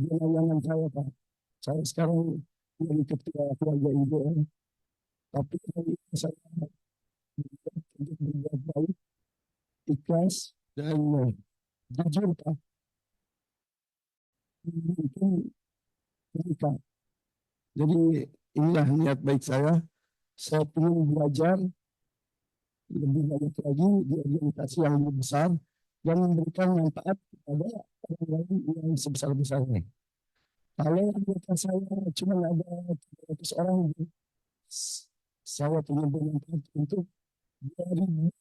dengan saya, Pak. Saya sekarang menjadi ketua keluarga NJL, tapi saya untuk berbuat baik, ikhlas, dan jujur, Pak. Itu menikah. Jadi inilah niat baik saya. Saya ingin belajar lebih banyak lagi di organisasi yang lebih besar dan memberikan manfaat kepada orang lain yang sebesar-besarnya. Kalau anggota saya cuma ada 300 orang, saya punya manfaat untuk 2.000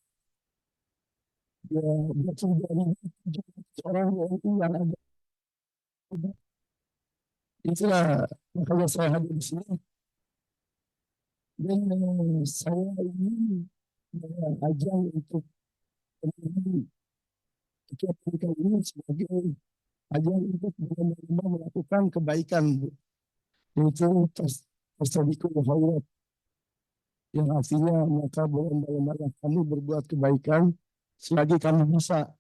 orang yang ada. Itulah makanya saya hadir di sini. Dan saya ingin ajang untuk menjadi ketua pernikahan ini sebagai ajang untuk benar-benar melakukan kebaikan, Bu. Yaitu tastabiqul khairat, yang artinya maka berlomba-lomba kamu berbuat kebaikan selagi kamu bisa.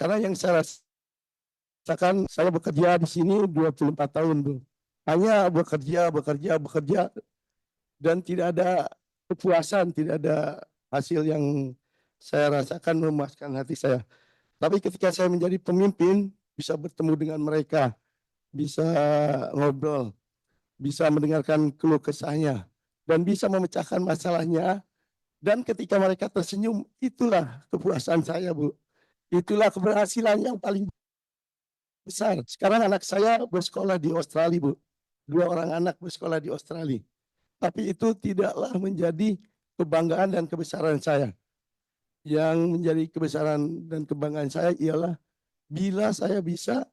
Karena yang saya rasakan, saya bekerja di sini 24 tahun, Bu. Hanya bekerja, dan tidak ada kepuasan, tidak ada hasil yang saya rasakan memuaskan hati saya. Tapi ketika saya menjadi pemimpin, bisa bertemu dengan mereka, bisa ngobrol, bisa mendengarkan keluh kesahnya, dan bisa memecahkan masalahnya. Dan ketika mereka tersenyum, itulah kepuasan saya, Bu. Itulah keberhasilan yang paling besar. Sekarang anak saya bersekolah di Australia, Bu. 2 orang anak bersekolah di Australia. Tapi itu tidaklah menjadi kebanggaan dan kebesaran saya. Yang menjadi kebesaran dan kebanggaan saya ialah bila saya bisa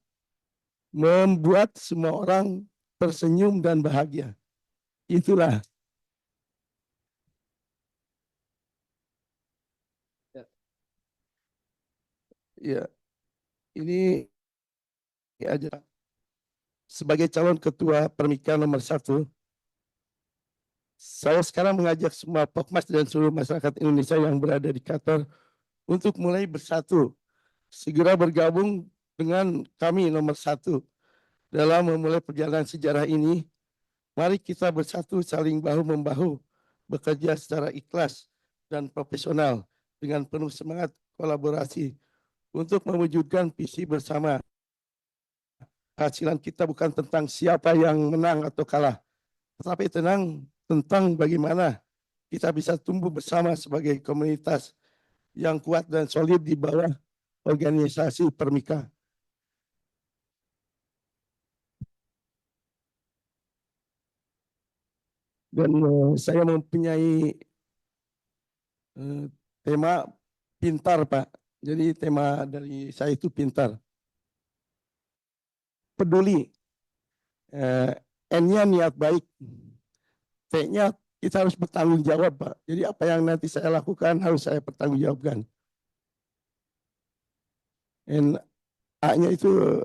membuat semua orang tersenyum dan bahagia. Itulah. Ya, ini aja. Sebagai calon ketua Permika nomor 1, saya sekarang mengajak semua Pokmas dan seluruh masyarakat Indonesia yang berada di Qatar untuk mulai bersatu, segera bergabung dengan kami nomor 1 dalam memulai perjalanan sejarah ini. Mari kita bersatu, saling bahu-membahu, bekerja secara ikhlas dan profesional dengan penuh semangat kolaborasi untuk mewujudkan visi bersama. Hasilan kita bukan tentang siapa yang menang atau kalah, tetapi tenang tentang bagaimana kita bisa tumbuh bersama sebagai komunitas yang kuat dan solid di bawah organisasi Permika. Dan saya mempunyai tema pintar, Pak. Jadi tema dari saya itu pintar. Peduli. N-nya niat baik. T-nya kita harus bertanggung jawab, Pak. Jadi apa yang nanti saya lakukan harus saya pertanggungjawabkan. A-nya itu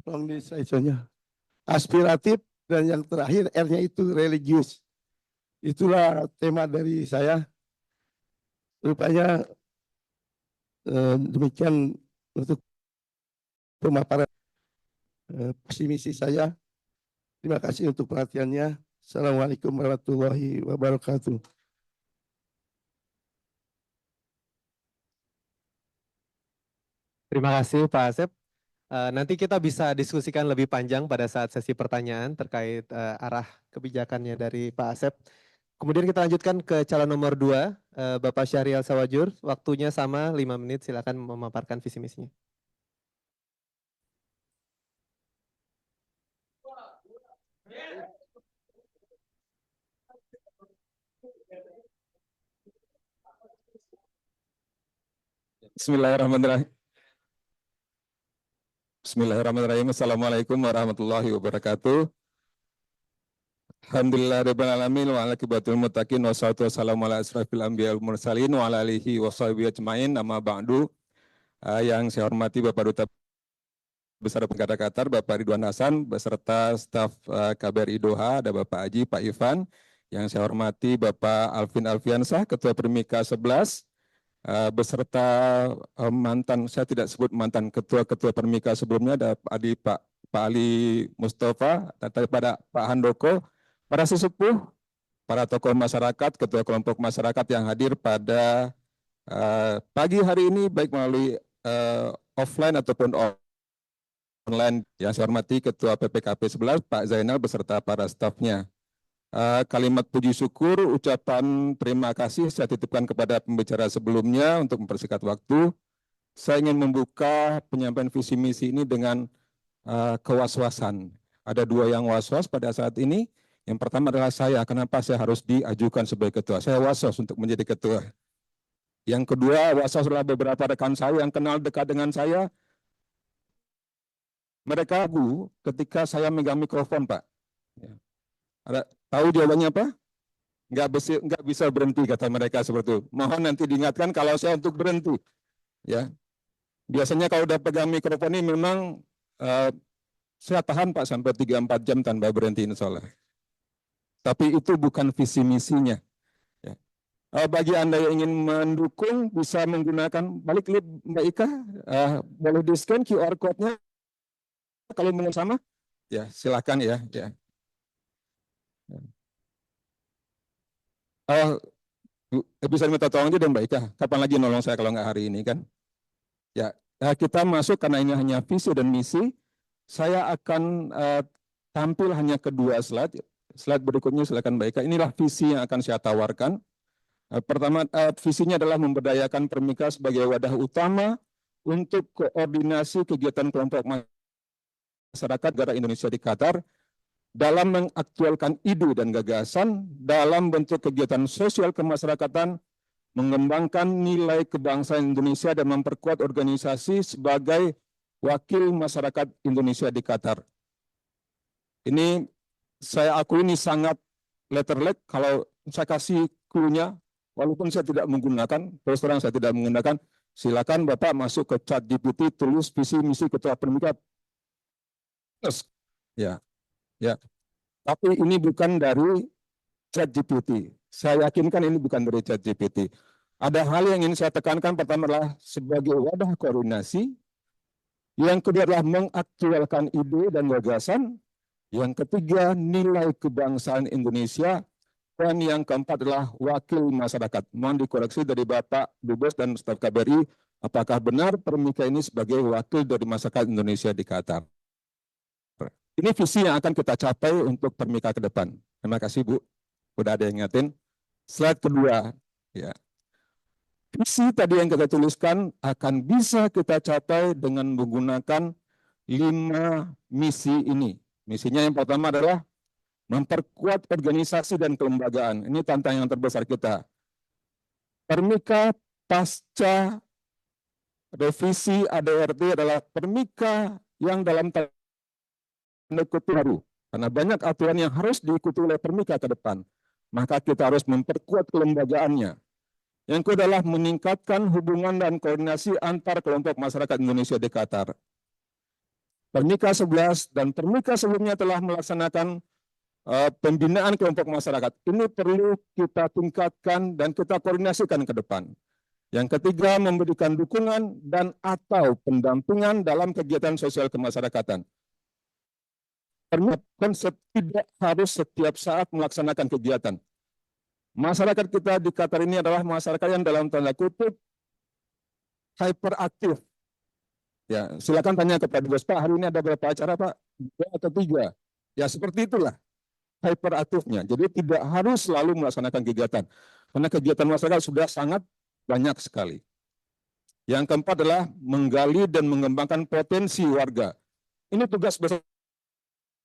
tolong di slide-nya. Aspiratif, dan yang terakhir R-nya itu religius. Itulah tema dari saya. Rupanya demikian untuk pemaparan visi misi saya. Terima kasih untuk perhatiannya. Assalamualaikum warahmatullahi wabarakatuh. Terima kasih Pak Asep. Nanti kita bisa diskusikan lebih panjang pada saat sesi pertanyaan terkait arah kebijakannya dari Pak Asep. Kemudian kita lanjutkan ke calon nomor 2, Bapak Syahrial Sawajur. Waktunya sama 5 menit, silakan memaparkan visi misinya. Bismillahirrahmanirrahim. Bismillahirrahmanirrahim. Assalamualaikum warahmatullahi wabarakatuh. Alhamdulillahirabbil alamin wa ala akibatul muttaqin wassalatu wassalamu ala asrofil anbiya wal mursalin wa ala alihi washabihi ajmain amma ba'du. Yang saya hormati Bapak Duta Besar Penggada Qatar, Bapak Ridwan Hasan beserta staf KBRI Doha, ada Bapak Haji, Pak Ivan. Yang saya hormati Bapak Alvin Alfiansah, Ketua Permika 11, beserta mantan, saya tidak sebut mantan ketua-ketua Permika sebelumnya, ada Pak Ali Mustafa, pada Pak Handoko, para sesepuh, para tokoh masyarakat, ketua kelompok masyarakat yang hadir pada pagi hari ini, baik melalui offline ataupun online. Yang saya hormati Ketua PPKP 11, Pak Zainal, beserta para stafnya. Kalimat puji syukur, ucapan terima kasih saya titipkan kepada pembicara sebelumnya untuk mempersingkat waktu. Saya ingin membuka penyampaian visi misi ini dengan kewaswasan. Ada 2 yang waswas pada saat ini. Yang pertama adalah saya, kenapa saya harus diajukan sebagai ketua. Saya waswas untuk menjadi ketua. Yang kedua, waswas adalah beberapa rekan saya yang kenal dekat dengan saya. Mereka ragu ketika saya megang mikrofon, Pak. Tahu jawabannya apa? Nggak bisa berhenti, kata mereka seperti itu. Mohon nanti diingatkan kalau saya untuk berhenti. Ya, biasanya kalau udah pegang mikrofon ini memang saya tahan Pak sampai 3-4 jam tanpa berhenti insya Allah. Tapi itu bukan visi misinya. Ya. Bagi Anda yang ingin mendukung bisa menggunakan balik klip Mbak Ika, boleh di-scan QR code-nya kalau mau sama. Ya, silakan ya. Bisa minta tolong aja dong Mbak Ika, kapan lagi nolong saya kalau nggak hari ini kan? Ya, kita masuk karena ini hanya visi dan misi. Saya akan tampil hanya kedua slide. Slide berikutnya silakan Mbak Ika. Inilah visi yang akan saya tawarkan. Pertama, visinya adalah memberdayakan Permika sebagai wadah utama untuk koordinasi kegiatan kelompok masyarakat negara Indonesia di Qatar dalam mengaktualkan ide dan gagasan dalam bentuk kegiatan sosial kemasyarakatan, mengembangkan nilai kebangsaan Indonesia dan memperkuat organisasi sebagai wakil masyarakat Indonesia di Qatar. Ini saya akui ini sangat letterlek, kalau saya kasih clue-nya, walaupun saya tidak menggunakan, terus terang saya tidak menggunakan, silakan Bapak masuk ke ChatGPT, tulis visi misi Ketua Permika. Ya. Tapi ini bukan dari ChatGPT. Saya yakinkan ini bukan dari ChatGPT. Ada hal yang ingin saya tekankan, pertama adalah sebagai wadah koordinasi, yang kedua adalah mengaktualkan ide dan gagasan, yang ketiga nilai kebangsaan Indonesia, dan yang keempat adalah wakil masyarakat. Mohon dikoreksi dari Bapak Dubes dan staf KBRI, apakah benar Permika ini sebagai wakil dari masyarakat Indonesia di Qatar? Ini visi yang akan kita capai untuk Permika ke depan. Terima kasih Bu, udah ada yang ingatin. Slide kedua, ya. Visi tadi yang kita tuliskan akan bisa kita capai dengan menggunakan 5 misi ini. Misinya yang pertama adalah memperkuat organisasi dan kelembagaan. Ini tantangan yang terbesar kita. Permika pasca revisi ADRT adalah Permika yang dalam tanda kutip baru. Karena banyak aturan yang harus diikuti oleh Permika ke depan. Maka kita harus memperkuat kelembagaannya. Yang kedua adalah meningkatkan hubungan dan koordinasi antar kelompok masyarakat Indonesia di Qatar. Permika 11 dan Permika sebelumnya telah melaksanakan pembinaan kelompok masyarakat. Ini perlu kita tingkatkan dan kita koordinasikan ke depan. Yang ketiga, memberikan dukungan dan atau pendampingan dalam kegiatan sosial kemasyarakatan. Konsep tidak harus setiap saat melaksanakan kegiatan. Masyarakat kita di Qatar ini adalah masyarakat yang dalam tanda kutip hyperaktif. Ya, silakan tanya kepada Bos, Pak, hari ini ada berapa acara, Pak? 2 atau 3. Ya, seperti itulah hyperaktifnya. Jadi tidak harus selalu melaksanakan kegiatan. Karena kegiatan masyarakat sudah sangat banyak sekali. Yang keempat adalah menggali dan mengembangkan potensi warga. Ini tugas besar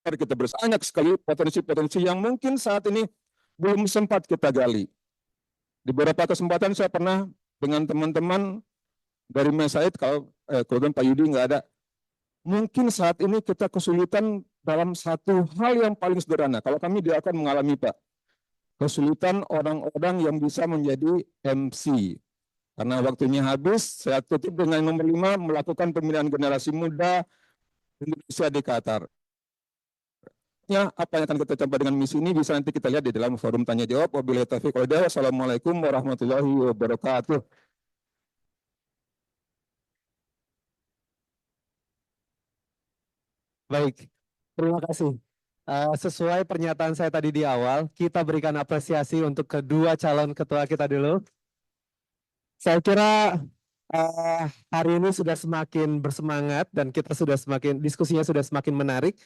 kita bersama. Banyak sekali potensi-potensi yang mungkin saat ini belum sempat kita gali. Di beberapa kesempatan saya pernah dengan teman-teman dari Mesaid, kalau kemudian Pak Yudi nggak ada, mungkin saat ini kita kesulitan dalam satu hal yang paling sederhana. Kalau kami dia akan mengalami, Pak, kesulitan orang-orang yang bisa menjadi MC. Karena waktunya habis, saya tutup dengan nomor 5, melakukan pemilihan generasi muda Indonesia di Qatar. Apa yang akan kita coba dengan misi ini bisa nanti kita lihat di dalam forum tanya jawab. Wabillahi taufiq wal hidayah. Wassalamualaikum warahmatullahi wabarakatuh. Baik, terima kasih. Sesuai pernyataan saya tadi di awal, kita berikan apresiasi untuk kedua calon ketua kita dulu. Saya kira hari ini sudah semakin bersemangat dan kita sudah diskusinya sudah semakin menarik.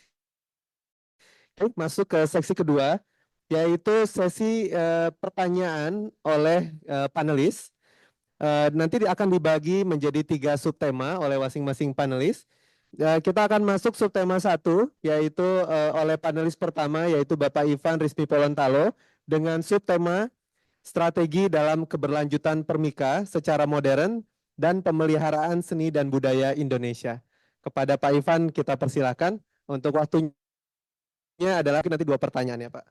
Oke, masuk ke seksi kedua, yaitu sesi pertanyaan oleh panelis. Nanti akan dibagi menjadi 3 subtema oleh masing-masing panelis. Kita akan masuk subtema 1, yaitu oleh panelis pertama, yaitu Bapak Ivan Rizmi Polontalo, dengan subtema strategi dalam keberlanjutan Permika secara modern dan pemeliharaan seni dan budaya Indonesia. Kepada Pak Ivan kita persilakan untuk waktunya adalah nanti 2 pertanyaan ya Pak.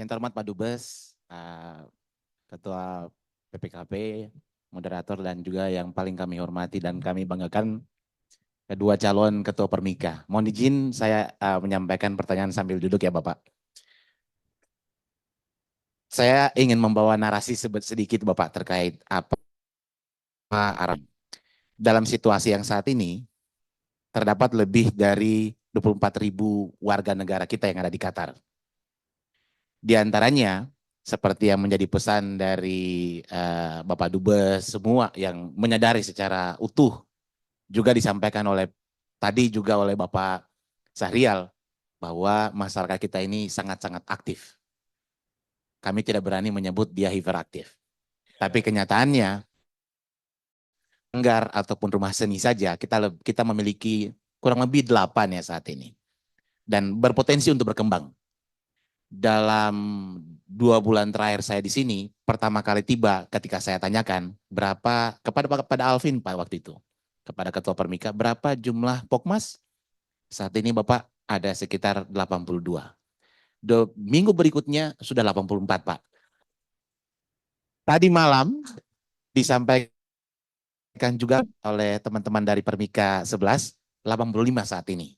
Yang terhormat Pak Dubes, Ketua PPKP, moderator dan juga yang paling kami hormati dan kami banggakan kedua calon Ketua Permika. Mohon izin saya menyampaikan pertanyaan sambil duduk ya Bapak. Saya ingin membawa narasi sedikit Bapak terkait apa arah. Dalam situasi yang saat ini terdapat lebih dari 24.000 warga negara kita yang ada di Qatar. Di antaranya seperti yang menjadi pesan dari Bapak Dubes semua yang menyadari secara utuh, juga disampaikan oleh tadi juga oleh Bapak Sahrial bahwa masyarakat kita ini sangat-sangat aktif. Kami tidak berani menyebut dia hiperaktif. Tapi kenyataannya Anggar ataupun rumah seni saja kita memiliki kurang lebih 8 ya saat ini. Dan berpotensi untuk berkembang. Dalam 2 bulan terakhir saya di sini, pertama kali tiba ketika saya tanyakan berapa kepada Alvin Pak waktu itu, kepada Ketua Permika, berapa jumlah Pokmas? Saat ini Bapak ada sekitar 82. Minggu berikutnya sudah 84 Pak. Tadi malam disampaikan juga oleh teman-teman dari Permika 11, 85 saat ini.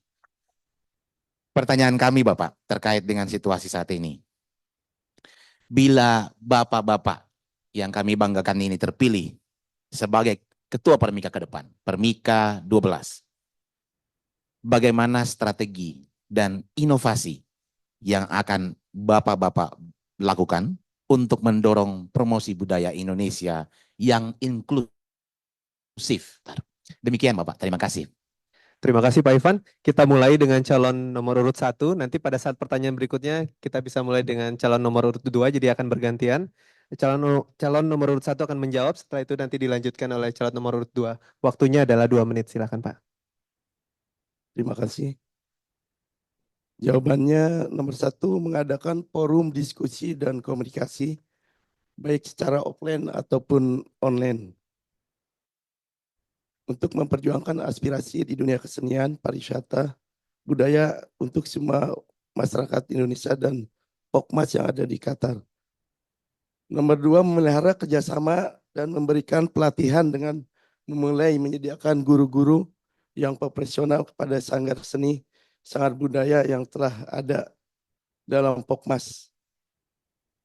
Pertanyaan kami Bapak terkait dengan situasi saat ini. Bila Bapak-Bapak yang kami banggakan ini terpilih sebagai Ketua Permika ke depan, Permika 12. Bagaimana strategi dan inovasi yang akan Bapak-Bapak lakukan untuk mendorong promosi budaya Indonesia yang inklusif. Demikian Bapak, terima kasih. Terima kasih Pak Ivan. Kita mulai dengan calon nomor urut 1. Nanti pada saat pertanyaan berikutnya kita bisa mulai dengan calon nomor urut 2, jadi akan bergantian. Calon nomor urut 1 akan menjawab, setelah itu nanti dilanjutkan oleh calon nomor urut 2. Waktunya adalah 2 menit, silakan Pak. Terima kasih. Jawabannya nomor 1, mengadakan forum diskusi dan komunikasi baik secara offline ataupun online untuk memperjuangkan aspirasi di dunia kesenian, pariwisata, budaya untuk semua masyarakat Indonesia dan Pokmas yang ada di Qatar. Nomor 2, memelihara kerjasama dan memberikan pelatihan dengan memulai menyediakan guru-guru yang profesional kepada sanggar seni, sanggar budaya yang telah ada dalam Pokmas.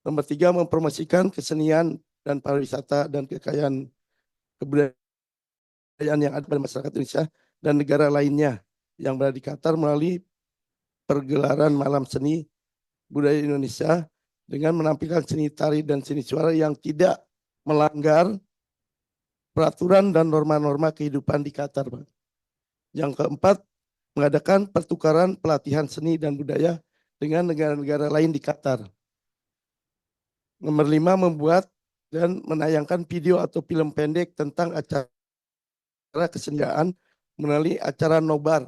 Nomor 3, mempromosikan kesenian dan pariwisata dan kekayaan kebudayaan yang ada pada masyarakat Indonesia dan negara lainnya yang berada di Qatar melalui pergelaran malam seni budaya Indonesia dengan menampilkan seni tari dan seni suara yang tidak melanggar peraturan dan norma-norma kehidupan di Qatar. Yang keempat, mengadakan pertukaran pelatihan seni dan budaya dengan negara-negara lain di Qatar. Nomor 5, membuat dan menayangkan video atau film pendek tentang acara kesenian melalui acara nobar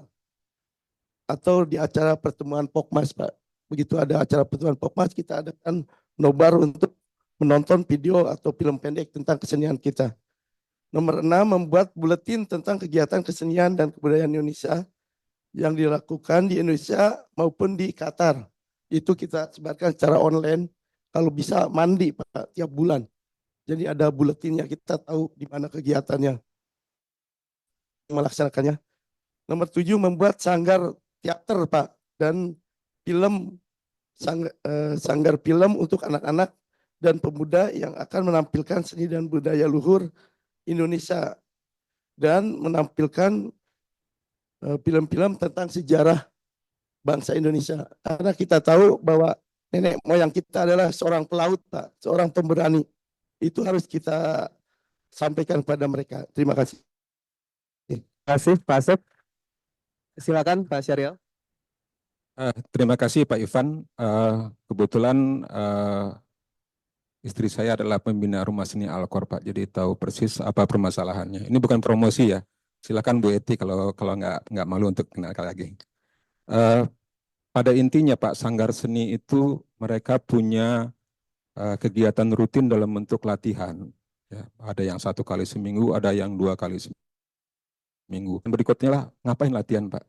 atau di acara pertemuan Pokmas, Pak. Begitu ada acara pertemuan Pokmas, kita adakan nobar untuk menonton video atau film pendek tentang kesenian kita. Nomor 6, membuat buletin tentang kegiatan kesenian dan kebudayaan Indonesia yang dilakukan di Indonesia maupun di Qatar. Itu kita sebarkan secara online, kalau bisa mandi Pak tiap bulan. Jadi ada buletinnya, kita tahu di mana kegiatannya, melaksanakannya. Nomor 7, membuat sanggar teater Pak dan film sanggar film untuk anak-anak dan pemuda yang akan menampilkan seni dan budaya luhur Indonesia dan menampilkan film-film tentang sejarah bangsa Indonesia. Karena kita tahu bahwa nenek moyang kita adalah seorang pelaut Pak, seorang pemberani. Itu harus kita sampaikan kepada mereka. Terima kasih. Terima kasih Pak Asep. Silakan Pak Syariel. Terima kasih Pak Ivan. Kebetulan istri saya adalah pembina Rumah Seni Alkor Pak, jadi tahu persis apa permasalahannya. Ini bukan promosi ya. Silakan Bu Eti kalau nggak malu untuk kenalkan lagi. Pada intinya Pak, sanggar seni itu mereka punya kegiatan rutin dalam bentuk latihan. Ya, ada yang 1 kali seminggu, ada yang 2 kali seminggu. Dan berikutnya lah, ngapain latihan Pak?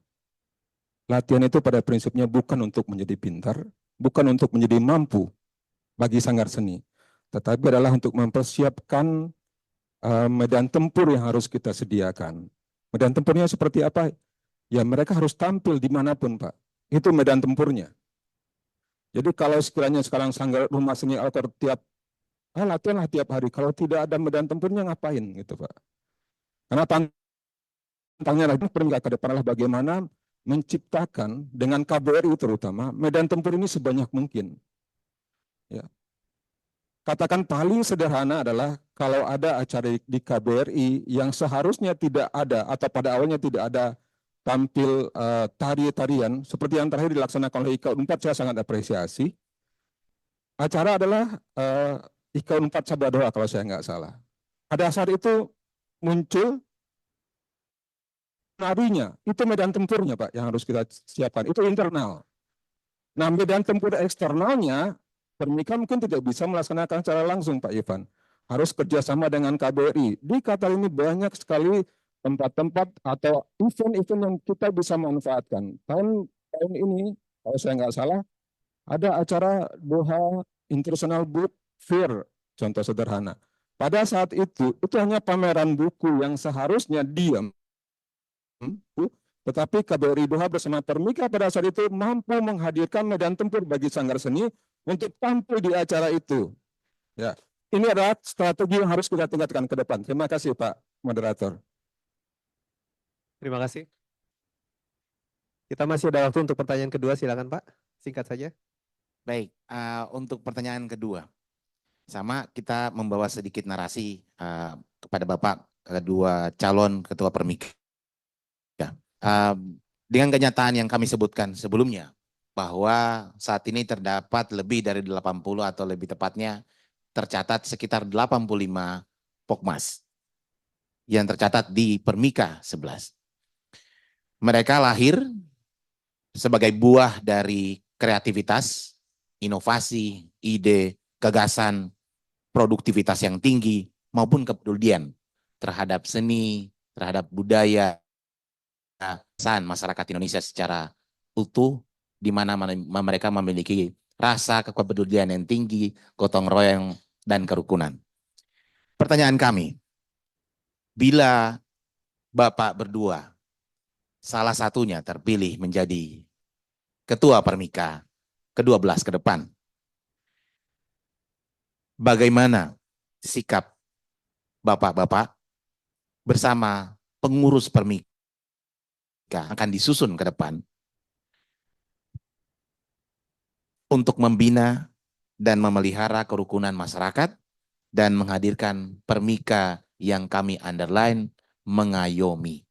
Latihan itu pada prinsipnya bukan untuk menjadi pintar, bukan untuk menjadi mampu bagi sanggar seni, tetapi adalah untuk mempersiapkan medan tempur yang harus kita sediakan. Medan tempurnya seperti apa? Ya mereka harus tampil dimanapun Pak. Itu medan tempurnya. Jadi kalau sekiranya sekarang sanggar Rumah Seni Alkor latihanlah tiap hari. Kalau tidak ada medan tempurnya ngapain gitu Pak? Karena tantangnya lagi peringkat ke depan adalah bagaimana menciptakan dengan KBRI terutama medan tempur ini sebanyak mungkin. Ya. Katakan paling sederhana adalah kalau ada acara di KBRI yang seharusnya tidak ada atau pada awalnya tidak ada tampil tari-tarian seperti yang terakhir dilaksanakan oleh IKA 4, saya sangat apresiasi. Acara adalah IKA 4 Sabda Doa kalau saya nggak salah. Pada saat itu muncul narinya, itu medan tempurnya Pak yang harus kita siapkan, itu internal. Nah medan tempur eksternalnya, Permika mungkin tidak bisa melaksanakan secara langsung Pak Ivan. Harus kerjasama dengan KBRI. Di Qatar ini banyak sekali tempat-tempat atau event-event yang kita bisa manfaatkan. Tahun ini, kalau saya nggak salah, ada acara Doha International Book Fair, contoh sederhana. Pada saat itu hanya pameran buku yang seharusnya diam, tetapi KBRI Doha bersama Permika pada saat itu mampu menghadirkan medan tempur bagi sanggar seni untuk tampil di acara itu. Ya, ini adalah strategi yang harus kita tingkatkan ke depan. Terima kasih Pak Moderator. Terima kasih. Kita masih ada waktu untuk pertanyaan kedua, silakan Pak. Singkat saja. Baik, untuk pertanyaan kedua. Sama kita membawa sedikit narasi kepada Bapak kedua calon ketua Permika. Dengan kenyataan yang kami sebutkan sebelumnya, bahwa saat ini terdapat lebih dari 80 atau lebih tepatnya tercatat sekitar 85 Pokmas yang tercatat di Permika 11. Mereka lahir sebagai buah dari kreativitas, inovasi, ide, gagasan, produktivitas yang tinggi, maupun kepedulian terhadap seni, terhadap budaya, masyarakat Indonesia secara utuh, di mana mereka memiliki rasa kepedulian yang tinggi, gotong royong, dan kerukunan. Pertanyaan kami, bila Bapak berdua salah satunya terpilih menjadi Ketua Permika ke-12 ke depan, bagaimana sikap Bapak-bapak bersama pengurus Permika akan disusun ke depan untuk membina dan memelihara kerukunan masyarakat dan menghadirkan Permika yang kami underline mengayomi.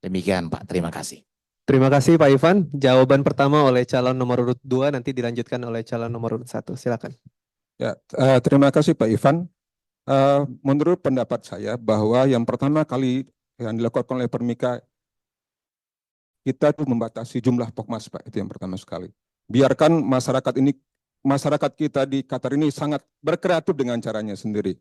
Demikian Pak, terima kasih. Terima kasih Pak Ivan. Jawaban pertama oleh calon nomor urut 2, nanti dilanjutkan oleh calon nomor urut 1. Silakan. Ya, terima kasih Pak Ivan. Menurut pendapat saya bahwa yang pertama kali yang dilakukan oleh Permika, kita tuh membatasi jumlah Pokmas, Pak. Itu yang pertama sekali. Biarkan masyarakat kita di Qatar ini sangat berkreatif dengan caranya sendiri.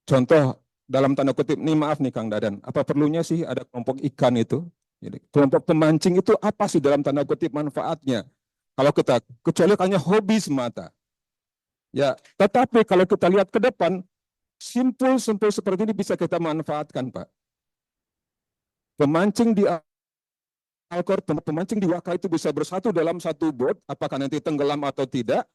Contoh dalam tanda kutip, nih maaf nih Kang Dadan, apa perlunya sih ada kelompok ikan itu? Jadi, kelompok pemancing itu apa sih dalam tanda kutip manfaatnya? Kalau kita kecuali hanya hobi semata. Ya, tetapi kalau kita lihat ke depan, simpul seperti ini bisa kita manfaatkan, Pak. Pemancing di Alkor, pemancing di Waka itu bisa bersatu dalam satu boat, apakah nanti tenggelam atau tidak,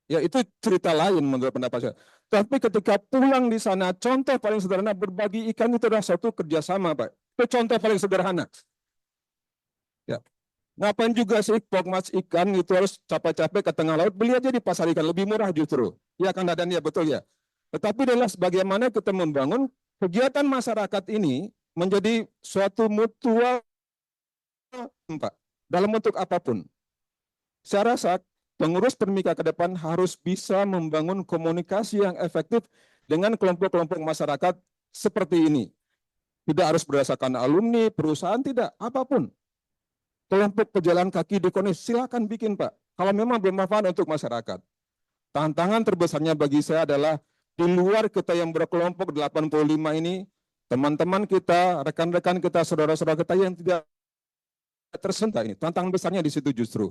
ya itu cerita lain menurut pendapat saya. Tapi ketika pulang di sana, contoh paling sederhana berbagi ikan itu adalah satu kerjasama, Pak. Itu contoh paling sederhana. Ya. Ngapain juga sih Pokmas ikan itu harus capek-capek ke tengah laut, beli aja di pasar ikan, lebih murah justru. Ya kan Dadan, ya betul ya. Tetapi adalah bagaimana kita membangun kegiatan masyarakat ini menjadi suatu mutual, Pak, dalam bentuk apapun. Saya rasa pengurus Permika ke depan harus bisa membangun komunikasi yang efektif dengan kelompok-kelompok masyarakat seperti ini. Tidak harus berdasarkan alumni, perusahaan, tidak, apapun. Kelompok pejalan kaki di Konis, silakan bikin Pak, kalau memang bermanfaat untuk masyarakat. Tantangan terbesarnya bagi saya adalah di luar kita yang berkelompok 85 ini, teman-teman kita, rekan-rekan kita, saudara-saudara kita yang tidak tersentak ini. Tantangan besarnya di situ justru.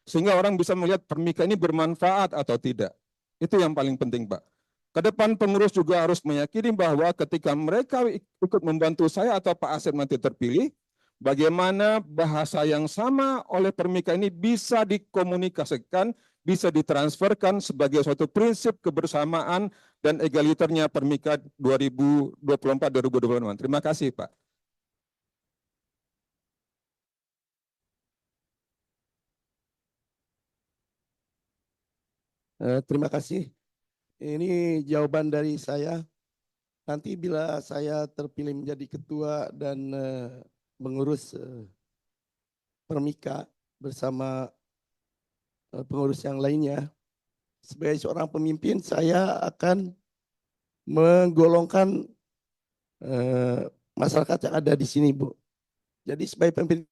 Sehingga orang bisa melihat Permika ini bermanfaat atau tidak. Itu yang paling penting, Pak. Ke depan pengurus juga harus meyakini bahwa ketika mereka ikut membantu saya atau Pak Asep nanti terpilih, bagaimana bahasa yang sama oleh Permika ini bisa dikomunikasikan, bisa ditransferkan sebagai suatu prinsip kebersamaan dan egaliternya Permika 2024-2025. Terima kasih, Pak. Terima kasih. Ini jawaban dari saya. Nanti bila saya terpilih menjadi ketua dan mengurus Permika bersama pengurus yang lainnya, sebagai seorang pemimpin saya akan menggolongkan masyarakat yang ada di sini, Bu. Jadi sebagai pemimpin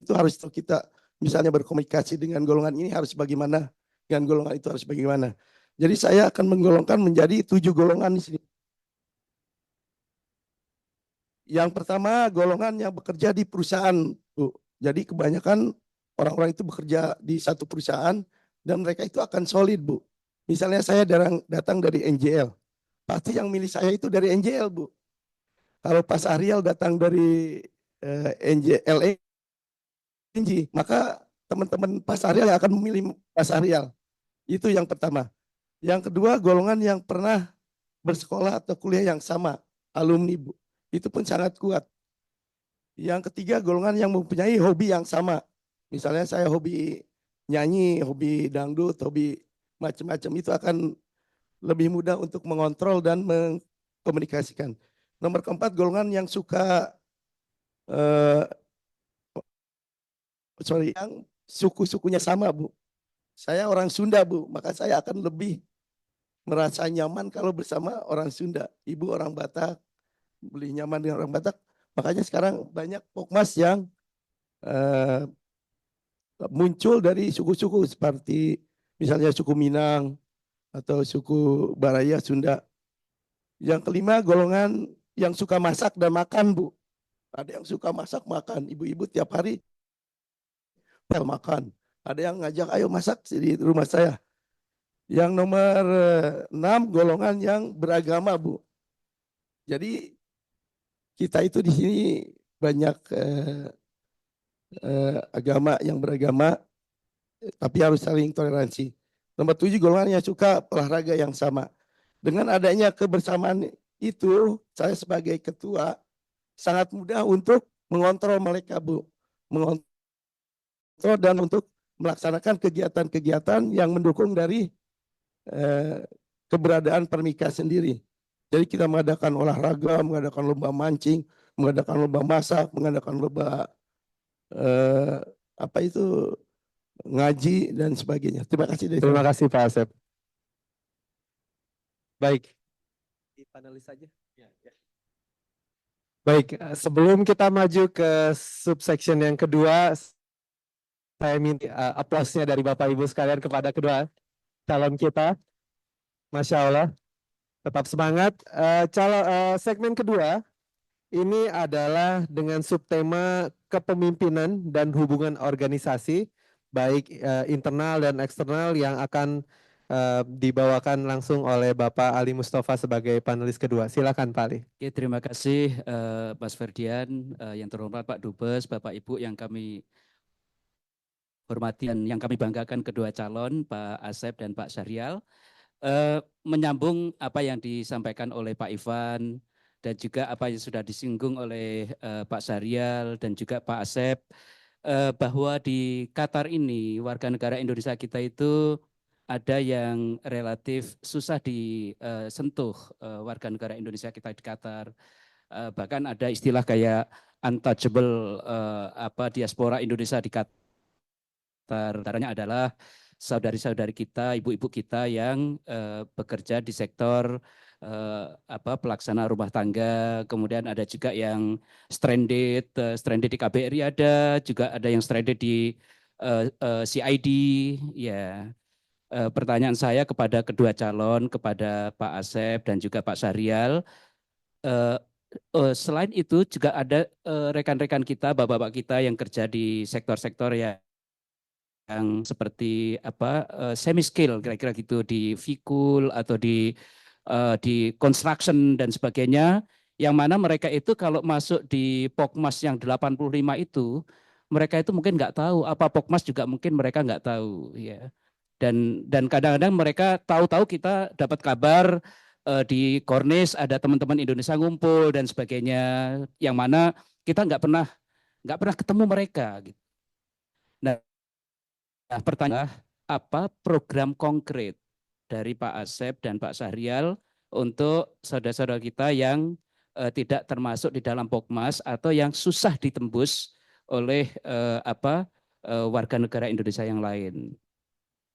itu harus kita misalnya berkomunikasi dengan golongan ini harus bagaimana, dengan golongan itu harus bagaimana. Jadi saya akan menggolongkan menjadi 7 golongan di sini. Yang pertama golongan yang bekerja di perusahaan, Bu. Jadi kebanyakan orang-orang itu bekerja di satu perusahaan dan mereka itu akan solid, Bu. Misalnya saya datang dari NJL, pasti yang milih saya itu dari NJL, Bu. Kalau Pas Ariel datang dari NJL, maka teman-teman Pas Ariel yang akan memilih Pas Ariel. Itu yang pertama. Yang kedua, golongan yang pernah bersekolah atau kuliah yang sama, alumni, Bu. Itu pun sangat kuat. Yang ketiga, golongan yang mempunyai hobi yang sama. Misalnya saya hobi nyanyi, hobi dangdut, hobi macam-macam, itu akan lebih mudah untuk mengontrol dan mengkomunikasikan. Nomor keempat, golongan yang suka yang suku-sukunya sama, Bu. Saya orang Sunda, Bu, maka saya akan lebih merasa nyaman kalau bersama orang Sunda. Ibu orang Batak, lebih nyaman dengan orang Batak. Makanya sekarang banyak pokmas yang muncul dari suku-suku seperti misalnya suku Minang atau suku Baraya Sunda. Yang kelima, golongan yang suka masak dan makan, Bu. Ada yang suka masak makan, ibu-ibu tiap hari makan. Ada yang ngajak ayo masak di rumah saya. Yang nomor 6, golongan yang beragama, Bu. Jadi kita itu di sini banyak agama yang beragama, tapi harus saling toleransi. Nomor 7, golongan yang suka olahraga yang sama. Dengan adanya kebersamaan itu, saya sebagai ketua sangat mudah untuk mengontrol mereka, Bu. Mengontrol dan untuk melaksanakan kegiatan-kegiatan yang mendukung dari keberadaan Permika sendiri. Jadi kita mengadakan olahraga, mengadakan lomba mancing, mengadakan lomba masak, mengadakan lomba ngaji dan sebagainya. Terima kasih. Terima kasih Pak Asep. Baik. Di panelis saja. Baik, sebelum kita maju ke subsection yang kedua, saya minta aplausnya dari Bapak Ibu sekalian kepada kedua calon kita. Masya Allah, tetap semangat. Segmen kedua ini adalah dengan subtema kepemimpinan dan hubungan organisasi, baik internal dan eksternal, yang akan dibawakan langsung oleh Bapak Ali Mustafa sebagai panelis kedua. Silakan Pak Ali. Oke, terima kasih Mas Ferdian, yang terhormat Pak Dubes, Bapak Ibu yang kami hormati dan yang kami banggakan kedua calon, Pak Asep dan Pak Syahrial. Menyambung apa yang disampaikan oleh Pak Ivan dan juga apa yang sudah disinggung oleh Pak Syahrial dan juga Pak Asep, bahwa di Qatar ini warga negara Indonesia kita itu ada yang relatif susah disentuh, warga negara Indonesia kita di Qatar. Bahkan ada istilah kayak untouchable diaspora Indonesia di Qatar. Caranya adalah saudari-saudari kita, ibu-ibu kita yang bekerja di sektor pelaksana rumah tangga, kemudian ada juga yang stranded di KBRI ada, juga ada yang stranded di CID, ya. Pertanyaan saya kepada kedua calon, kepada Pak Asep dan juga Pak Syahrial, selain itu juga ada rekan-rekan kita, bapak-bapak kita yang kerja di sektor-sektor yang seperti semi skill kira-kira gitu, di Vikul atau di construction dan sebagainya, yang mana mereka itu kalau masuk di Pokmas yang 85 itu, mereka itu mungkin nggak tahu apa Pokmas, juga mungkin mereka nggak tahu, ya. Dan kadang-kadang mereka tahu-tahu kita dapat kabar di Kornis ada teman-teman Indonesia ngumpul dan sebagainya, yang mana kita nggak pernah ketemu mereka, gitu. Nah, pertanyaan, apa program konkret dari Pak Asep dan Pak Syahrial untuk saudara-saudara kita yang tidak termasuk di dalam Pokmas atau yang susah ditembus oleh warga negara Indonesia yang lain?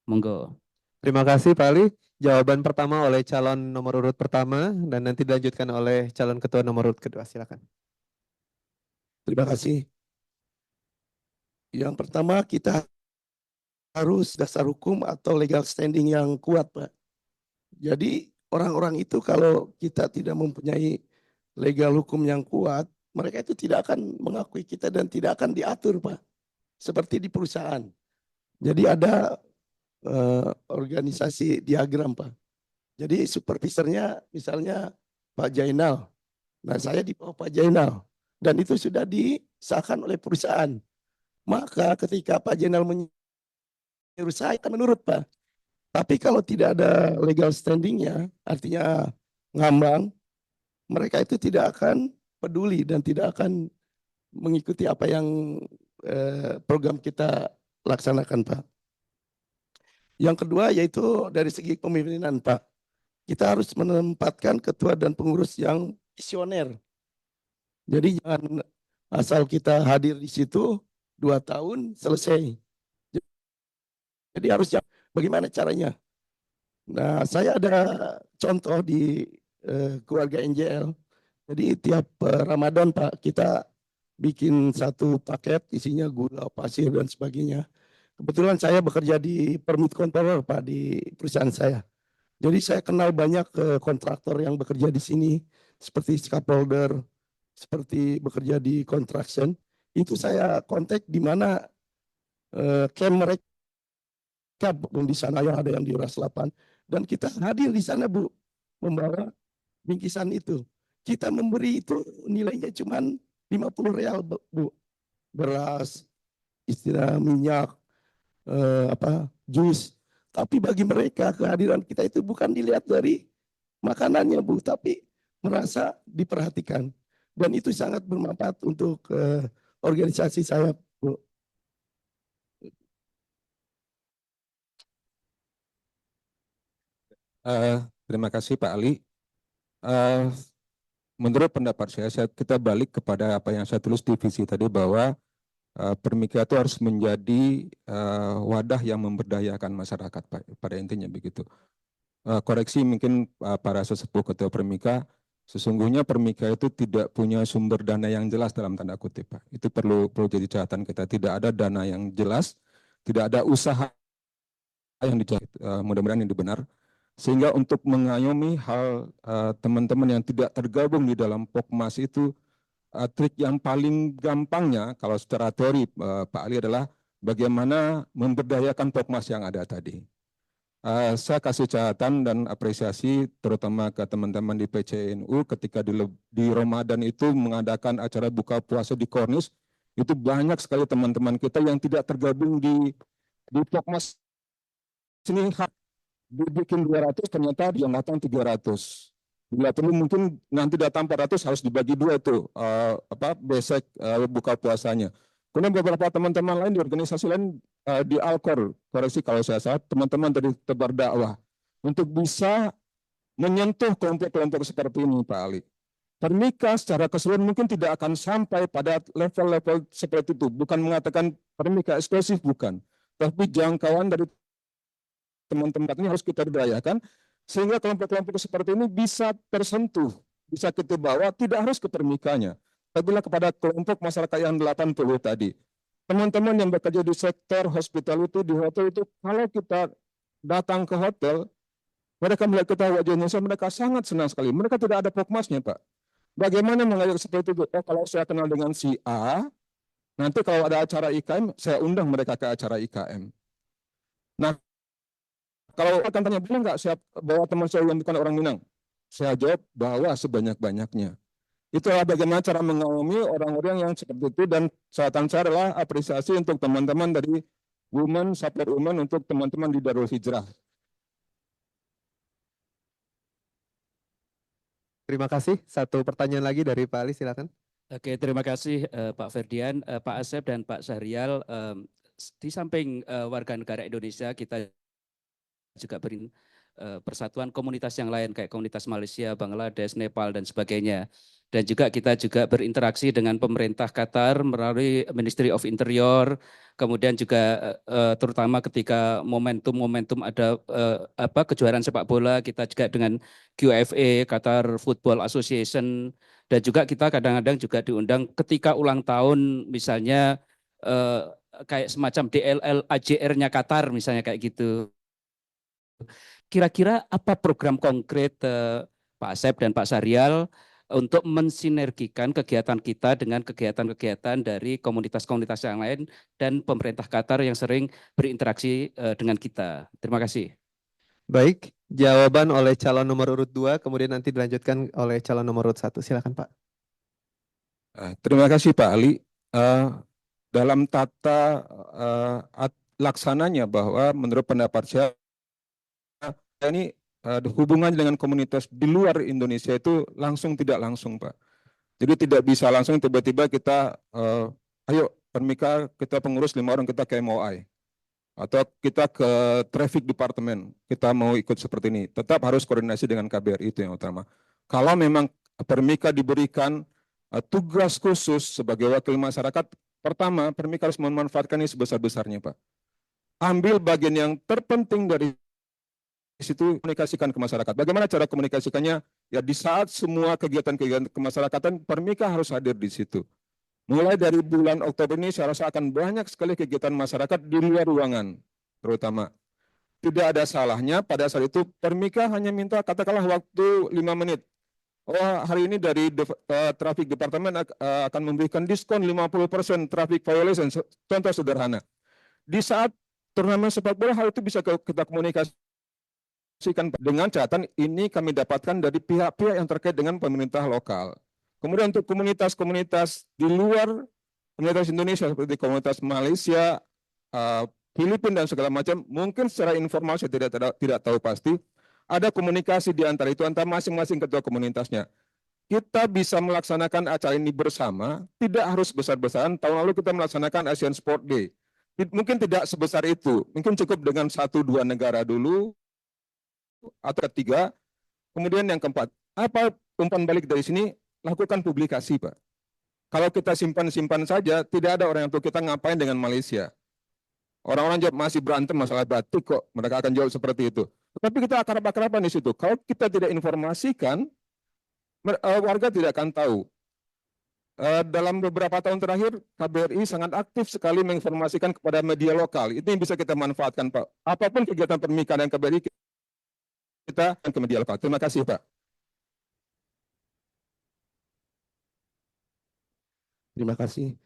Monggo. Terima kasih Pak Ali. Jawaban pertama oleh calon nomor urut pertama dan nanti dilanjutkan oleh calon ketua nomor urut kedua. Silakan. Terima kasih. Yang pertama, kita harus dasar hukum atau legal standing yang kuat, Pak. Jadi orang-orang itu kalau kita tidak mempunyai legal hukum yang kuat, mereka itu tidak akan mengakui kita dan tidak akan diatur, Pak. Seperti di perusahaan. Jadi ada organisasi diagram, Pak. Jadi supervisornya misalnya Pak Jainal. Nah, saya di bawah Pak Jainal. Dan itu sudah disahkan oleh perusahaan. Maka ketika Pak Jainal menyuruh saya akan menurut, Pak. Tapi kalau tidak ada legal standingnya, artinya ngambang, mereka itu tidak akan peduli dan tidak akan mengikuti apa yang program kita laksanakan, Pak. Yang kedua yaitu dari segi kepemimpinan, Pak. kita harus menempatkan ketua dan pengurus yang visioner. Jadi jangan asal kita hadir di situ 2 tahun selesai. Jadi harus bagaimana caranya. Nah, saya ada contoh di keluarga NJL. Jadi tiap Ramadan Pak, kita bikin satu paket isinya gula, pasir dan sebagainya. Kebetulan saya bekerja di permit controller Pak di perusahaan saya. Jadi saya kenal banyak kontraktor yang bekerja di sini seperti scaffolder, seperti bekerja di construction. Itu saya kontak di mana camp mereka di sana, yang ada yang di Ras 8, dan kita hadir di sana Bu, membawa bingkisan itu. Kita memberi itu nilainya cuma 50 real Bu. Beras, istilah minyak, jus. Tapi bagi mereka kehadiran kita itu bukan dilihat dari makanannya Bu, tapi merasa diperhatikan. Dan itu sangat bermanfaat untuk organisasi saya Bu. Terima kasih Pak Ali. Menurut pendapat saya kita balik kepada apa yang saya tulis di visi tadi, bahwa Permika itu harus menjadi wadah yang memberdayakan masyarakat, Pak. Pada intinya begitu. Koreksi mungkin para sesepuh ketua Permika, sesungguhnya Permika itu tidak punya sumber dana yang jelas dalam tanda kutip, Pak. Itu perlu jadi catatan kita. Tidak ada dana yang jelas, tidak ada usaha yang dicari, mudah-mudahan ini benar. Sehingga untuk mengayomi hal teman-teman yang tidak tergabung di dalam Pokmas itu, trik yang paling gampangnya kalau secara teori Pak Ali adalah bagaimana memberdayakan Pokmas yang ada tadi. Saya kasih catatan dan apresiasi terutama ke teman-teman di PCNU ketika di Ramadan itu mengadakan acara buka puasa di Kornis, itu banyak sekali teman-teman kita yang tidak tergabung di Pokmas sini, dibikin 200 ternyata yang datang 300. Bila perlu mungkin nanti datang 400 harus dibagi dua itu besek buka puasanya. Kemudian beberapa teman-teman lain di organisasi lain di Alkor, koreksi kalau saya salah, teman-teman dari Tebar Dakwah untuk bisa menyentuh kelompok-kelompok seperti ini Pak Ali. Permika secara keseluruhan mungkin tidak akan sampai pada level-level seperti itu. Bukan mengatakan permika eksklusif, bukan. Tapi jangkauan dari teman-teman ini harus kita berdayakan sehingga kelompok-kelompok seperti ini bisa tersentuh, bisa kita bawa, tidak harus ke permikanya. Apabila kepada kelompok masyarakat yang 80 tadi, teman-teman yang bekerja di sektor hospitality, di hotel itu, kalau kita datang ke hotel, mereka melihat kita wajah Indonesia, mereka sangat senang sekali. Mereka tidak ada Pokmasnya, Pak. Bagaimana mengajak seperti itu? Kalau saya kenal dengan si A, nanti kalau ada acara IKM, saya undang mereka ke acara IKM. Nah, kalau akan tanya, boleh nggak saya bawa teman saya yang bukan orang Minang? Saya jawab, bawa sebanyak-banyaknya. Itulah bagaimana cara mengayomi orang-orang yang seperti itu, dan catatan saya adalah apresiasi untuk teman-teman dari Women, Support Women, untuk teman-teman di Darul Hijrah. Terima kasih. Satu pertanyaan lagi dari Pak Ali, silakan. Oke, terima kasih Pak Ferdian, Pak Asep dan Pak Syahrial. Di samping warga negara Indonesia, kita juga persatuan komunitas yang lain kayak komunitas Malaysia, Bangladesh, Nepal dan sebagainya. Dan juga kita juga berinteraksi dengan pemerintah Qatar melalui Ministry of Interior, kemudian juga terutama ketika momentum ada kejuaraan sepak bola, kita juga dengan QFA, Qatar Football Association, dan juga kita kadang-kadang juga diundang ketika ulang tahun misalnya kayak semacam DLL AJR-nya Qatar misalnya kayak gitu. Kira-kira apa program konkret Pak Asep dan Pak Syahrial untuk mensinergikan kegiatan kita dengan kegiatan-kegiatan dari komunitas-komunitas yang lain dan pemerintah Qatar yang sering berinteraksi dengan kita? Terima kasih. Baik, jawaban oleh calon nomor urut 2, kemudian nanti dilanjutkan oleh calon nomor urut 1. Silakan Pak. Terima kasih Pak Ali. Dalam tata laksananya, bahwa menurut pendapat saya ini hubungan dengan komunitas di luar Indonesia itu langsung tidak langsung Pak. Jadi tidak bisa langsung tiba-tiba kita ayo Permika kita pengurus 5 orang kita ke MOI. atau kita ke traffic department, kita mau ikut seperti ini, tetap harus koordinasi dengan KBRI, itu yang utama. Kalau memang Permika diberikan tugas khusus sebagai wakil masyarakat, pertama Permika harus memanfaatkan ini sebesar-besarnya, Pak. Ambil bagian yang terpenting dari situ, komunikasikan ke masyarakat. Bagaimana cara komunikasikannya? Ya di saat semua kegiatan-kegiatan kemasyarakatan, Permika harus hadir di situ. Mulai dari bulan Oktober ini saya rasa akan banyak sekali kegiatan masyarakat di luar ruangan, terutama. Tidak ada salahnya pada saat itu Permika hanya minta katakanlah waktu 5 menit. Oh, hari ini dari traffic department akan memberikan diskon 50% traffic violation. Contoh sederhana. Di saat turnamen sepak bola hal itu bisa kita komunikasikan dengan catatan ini kami dapatkan dari pihak-pihak yang terkait dengan pemerintah lokal. Kemudian untuk komunitas-komunitas di luar komunitas Indonesia seperti komunitas Malaysia, Filipina dan segala macam, mungkin secara informasi tidak tahu pasti, ada komunikasi di antara itu antara masing-masing ketua komunitasnya. Kita bisa melaksanakan acara ini bersama, tidak harus besar-besaran. Tahun lalu kita melaksanakan Asian Sport Day. Mungkin tidak sebesar itu, mungkin cukup dengan 1-2 negara dulu, atau ketiga, kemudian yang keempat, apa umpan balik dari sini? Lakukan publikasi, Pak. Kalau kita simpan-simpan saja, tidak ada orang yang tahu kita ngapain dengan Malaysia. Orang-orang jawab masih berantem masalah batik kok, mereka akan jawab seperti itu. Tetapi kita akrab-akraban di situ. Kalau kita tidak informasikan, warga tidak akan tahu. Dalam beberapa tahun terakhir, KBRI sangat aktif sekali menginformasikan kepada media lokal. Itu yang bisa kita manfaatkan, Pak. Apapun kegiatan Permika dan KBRI, kita ke media lokal. Terima kasih, Pak. Terima kasih.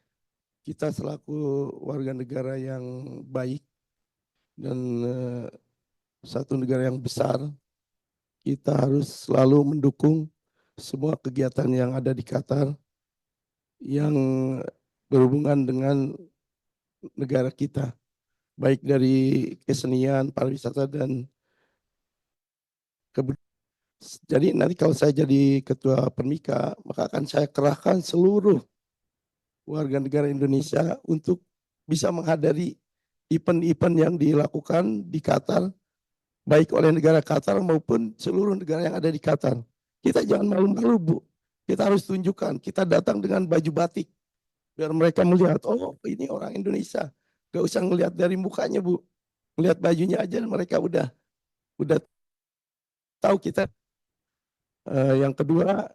Kita selaku warga negara yang baik dan satu negara yang besar, kita harus selalu mendukung semua kegiatan yang ada di Qatar yang berhubungan dengan negara kita, baik dari kesenian, pariwisata, dan kebudayaan. Jadi nanti kalau saya jadi ketua Permika, maka akan saya kerahkan seluruh warga negara Indonesia untuk bisa menghadiri event-event yang dilakukan di Qatar, baik oleh negara Qatar maupun seluruh negara yang ada di Qatar. Kita jangan malu-malu, Bu. Kita harus tunjukkan, kita datang dengan baju batik. Biar mereka melihat, oh ini orang Indonesia. Gak usah ngelihat dari mukanya, Bu. Ngelihat bajunya aja mereka udah tahu kita. Yang kedua,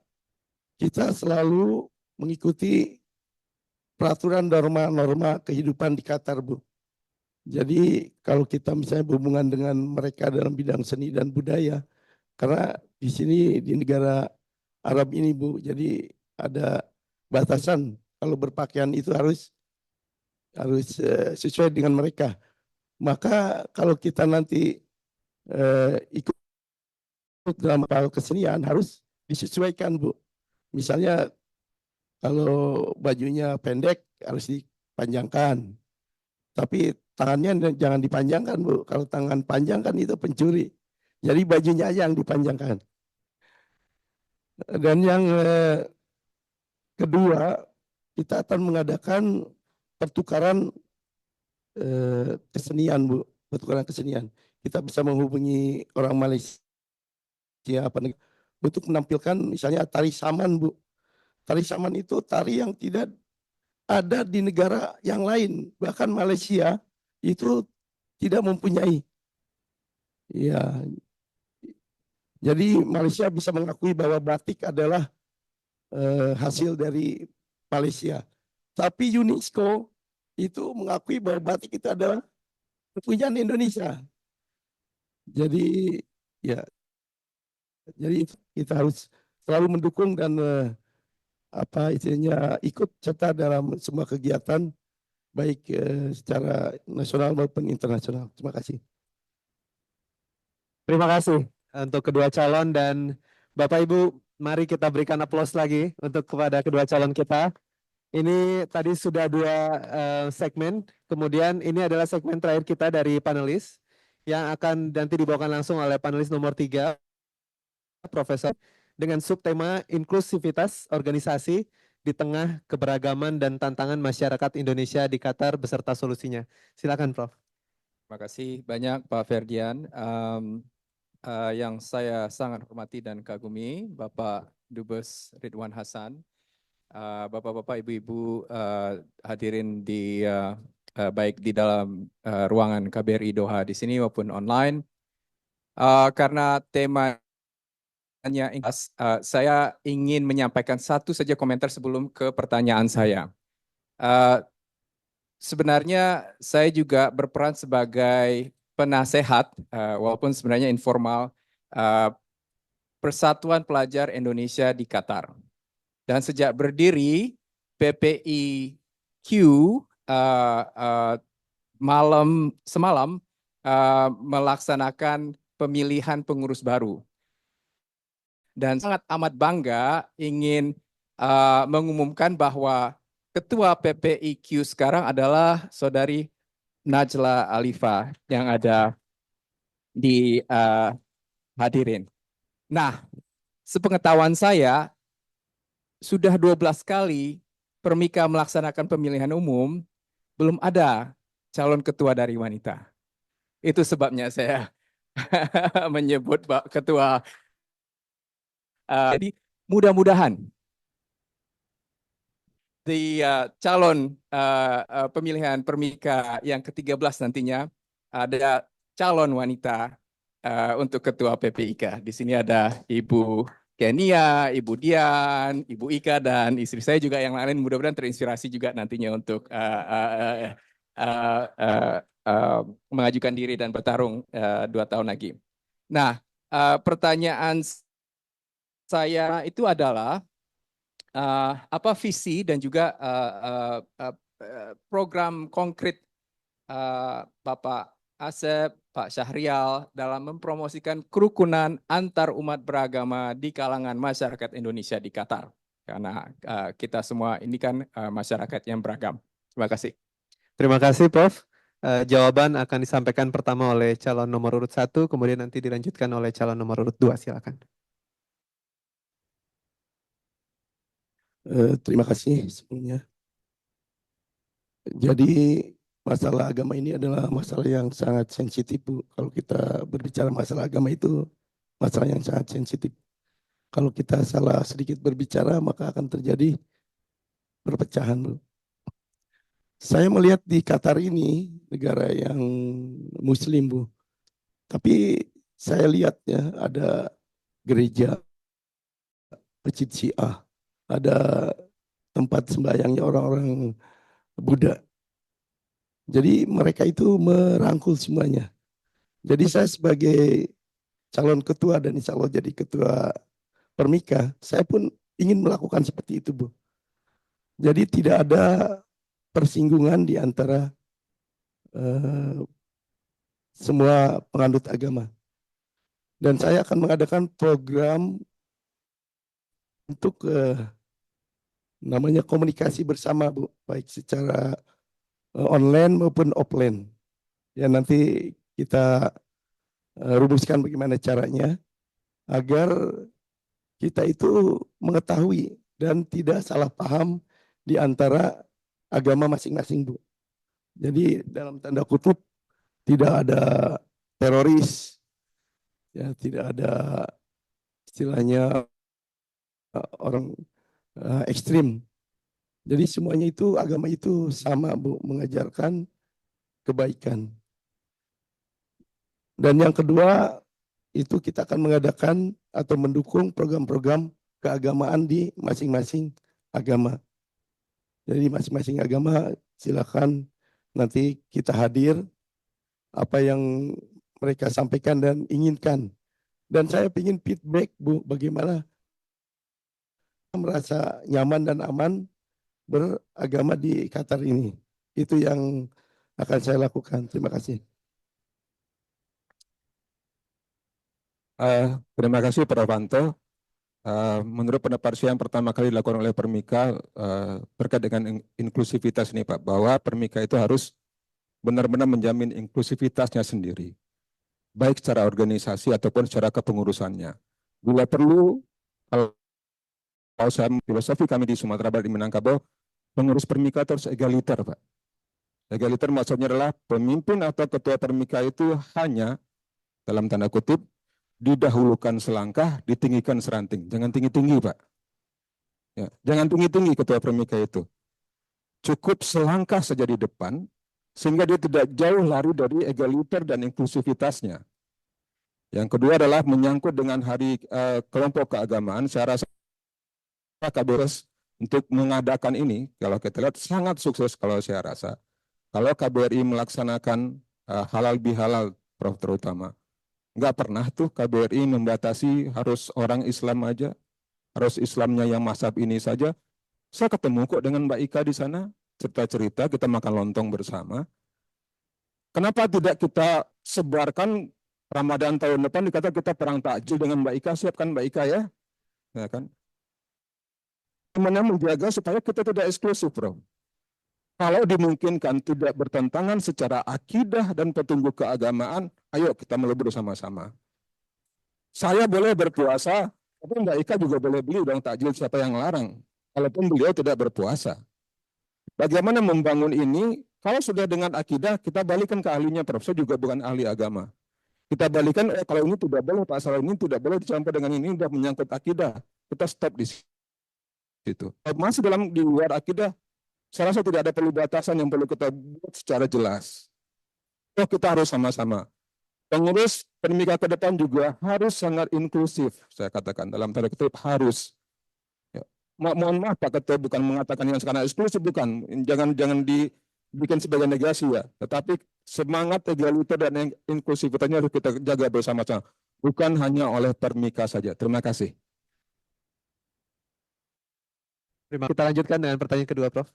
kita selalu mengikuti peraturan norma-norma kehidupan di Qatar, Bu. Jadi kalau kita misalnya berhubungan dengan mereka dalam bidang seni dan budaya, karena di sini di negara Arab ini, Bu, jadi ada batasan kalau berpakaian itu harus sesuai dengan mereka. Maka kalau kita nanti ikut dalam hal kesenian harus disesuaikan, Bu. Misalnya kalau bajunya pendek harus dipanjangkan. Tapi tangannya jangan dipanjangkan, Bu. Kalau tangan panjang kan itu pencuri. Jadi bajunya aja yang dipanjangkan. Dan yang kedua, kita akan mengadakan pertukaran kesenian, Bu. Pertukaran kesenian. Kita bisa menghubungi orang Malaysia untuk menampilkan misalnya tari saman, Bu. Tari saman itu tari yang tidak ada di negara yang lain. Bahkan Malaysia itu tidak mempunyai. Ya. Jadi Malaysia bisa mengakui bahwa batik adalah hasil dari Malaysia. Tapi UNESCO itu mengakui bahwa batik itu adalah kepunyaan Indonesia. Jadi ya, jadi kita harus selalu mendukung dan ikut serta dalam semua kegiatan baik secara nasional maupun internasional. Terima kasih. Terima kasih untuk kedua calon, dan Bapak Ibu, mari kita berikan aplaus lagi untuk kepada kedua calon kita. Ini tadi sudah 2 segmen, kemudian ini adalah segmen terakhir kita dari panelis yang akan nanti dibawakan langsung oleh panelis nomor 3, Profesor, dengan subtema inklusivitas organisasi di tengah keberagaman dan tantangan masyarakat Indonesia di Qatar beserta solusinya. Silakan, Prof. Terima kasih banyak Pak Ferdian. Yang saya sangat hormati dan kagumi Bapak Dubes Ridwan Hasan, Bapak-bapak, Ibu-ibu hadirin di baik di dalam ruangan KBRI Doha di sini maupun online. Karena temanya saya ingin menyampaikan satu saja komentar sebelum ke pertanyaan saya. Sebenarnya saya juga berperan sebagai penasehat, walaupun sebenarnya informal, Persatuan Pelajar Indonesia di Qatar. Dan sejak berdiri, PPIQ semalam melaksanakan pemilihan pengurus baru. Dan sangat amat bangga ingin mengumumkan bahwa Ketua PPIQ sekarang adalah Saudari Najla Alifa yang ada di hadirin. Nah, sepengetahuan saya, sudah 12 kali Permika melaksanakan pemilihan umum, belum ada calon ketua dari wanita. Itu sebabnya saya menyebut ketua. Jadi mudah-mudahan di calon pemilihan Permika yang ke-13 nantinya ada calon wanita untuk ketua PPIK. Di sini ada Ibu Kenia, Ibu Dian, Ibu Ika, dan istri saya juga yang lain. Mudah-mudahan terinspirasi juga nantinya untuk mengajukan diri dan bertarung 2 tahun lagi. Nah, pertanyaan saya itu adalah apa visi dan juga program konkret Bapak Asep, Pak Syahrial dalam mempromosikan kerukunan antar umat beragama di kalangan masyarakat Indonesia di Qatar. Karena kita semua ini kan masyarakat yang beragam. Terima kasih. Terima kasih, Prof. Jawaban akan disampaikan pertama oleh calon nomor urut 1, kemudian nanti dilanjutkan oleh calon nomor urut 2. Silakan. Terima kasih sebelumnya. Jadi masalah agama ini adalah masalah yang sangat sensitif, Bu. Kalau kita berbicara masalah agama itu masalah yang sangat sensitif. Kalau kita salah sedikit berbicara maka akan terjadi perpecahan, Bu. Saya melihat di Qatar ini negara yang Muslim, Bu. Tapi saya lihat ya ada gereja, masjid Syiah, ada tempat sembahyangnya orang-orang Buddha. Jadi mereka itu merangkul semuanya. Jadi saya sebagai calon ketua dan insya Allah jadi ketua Permika, saya pun ingin melakukan seperti itu, Bu. Jadi tidak ada persinggungan di antara semua penganut agama. Dan saya akan mengadakan program untuk namanya komunikasi bersama, Bu, baik secara online maupun offline. Ya nanti kita rumuskan bagaimana caranya agar kita itu mengetahui dan tidak salah paham di antara agama masing-masing, Bu. Jadi dalam tanda kutip tidak ada teroris, ya tidak ada istilahnya orang ekstrim. Jadi semuanya itu agama itu sama, Bu, mengajarkan kebaikan. Dan yang kedua itu kita akan mengadakan atau mendukung program-program keagamaan di masing-masing agama. Jadi masing-masing agama silakan nanti kita hadir apa yang mereka sampaikan dan inginkan. Dan saya ingin feedback, Bu, bagaimana merasa nyaman dan aman beragama di Qatar ini. Itu yang akan saya lakukan. Terima kasih. Terima kasih Pak Rovanto. Menurut pendapat saya yang pertama kali dilakukan oleh Permika terkait dengan inklusivitas ini Pak, bahwa Permika itu harus benar-benar menjamin inklusivitasnya sendiri, baik secara organisasi ataupun secara kepengurusannya. Bila perlu, kalau filosofi kami di Sumatera Barat di Minangkabau, pengurus Permika itu harus egaliter Pak. Egaliter maksudnya adalah pemimpin atau ketua permika itu hanya dalam tanda kutip didahulukan selangkah, ditinggikan seranting. Jangan tinggi-tinggi, Pak. Ya, jangan tinggi-tinggi ketua permika itu. Cukup selangkah saja di depan, sehingga dia tidak jauh lari dari egaliter dan inklusivitasnya. Yang kedua adalah menyangkut dengan hari kelompok keagamaan. Saya rasa KBRI untuk mengadakan ini, kalau kita lihat sangat sukses kalau saya rasa. Kalau KBRI melaksanakan halal bihalal, Prof, terutama. Nggak pernah tuh KBRI membatasi harus orang Islam aja, harus Islamnya yang mazhab ini saja. Saya ketemu kok dengan Mbak Ika di sana, cerita-cerita, kita makan lontong bersama. Kenapa tidak kita sebarkan Ramadan tahun depan dikata kita perang takjil dengan Mbak Ika, siapkan Mbak Ika ya. Ya kan? Gimana menjaga supaya kita tidak eksklusif, Bro. Kalau dimungkinkan tidak bertentangan secara akidah dan petunjuk keagamaan, ayo kita melebur sama-sama. Saya boleh berpuasa, tapi Mbak Ika juga boleh beli dong takjil, siapa yang larang? Walaupun beliau tidak berpuasa. Bagaimana membangun ini? Kalau sudah dengan akidah, kita balikan ke ahlinya, Prof. Saya juga bukan ahli agama. Kita balikan, kalau ini tidak boleh, pasal ini tidak boleh dicampur dengan ini, sudah menyangkut akidah. Kita stop di situ. Masih di luar akidah, saya rasa tidak ada perlu batasan yang perlu kita buat secara jelas. Oh, kita harus sama-sama. Pengurus permika ke depan juga harus sangat inklusif, saya katakan dalam tanda kutip harus. Ya. Mohon maaf Pak Ketua, bukan mengatakan yang sekarang eksklusif, bukan. Jangan dibikin sebagai negasi ya. Tetapi semangat egaliter dan inklusivitasnya harus kita jaga bersama-sama. Bukan hanya oleh permika saja. Terima kasih. Kita lanjutkan dengan pertanyaan kedua, Prof.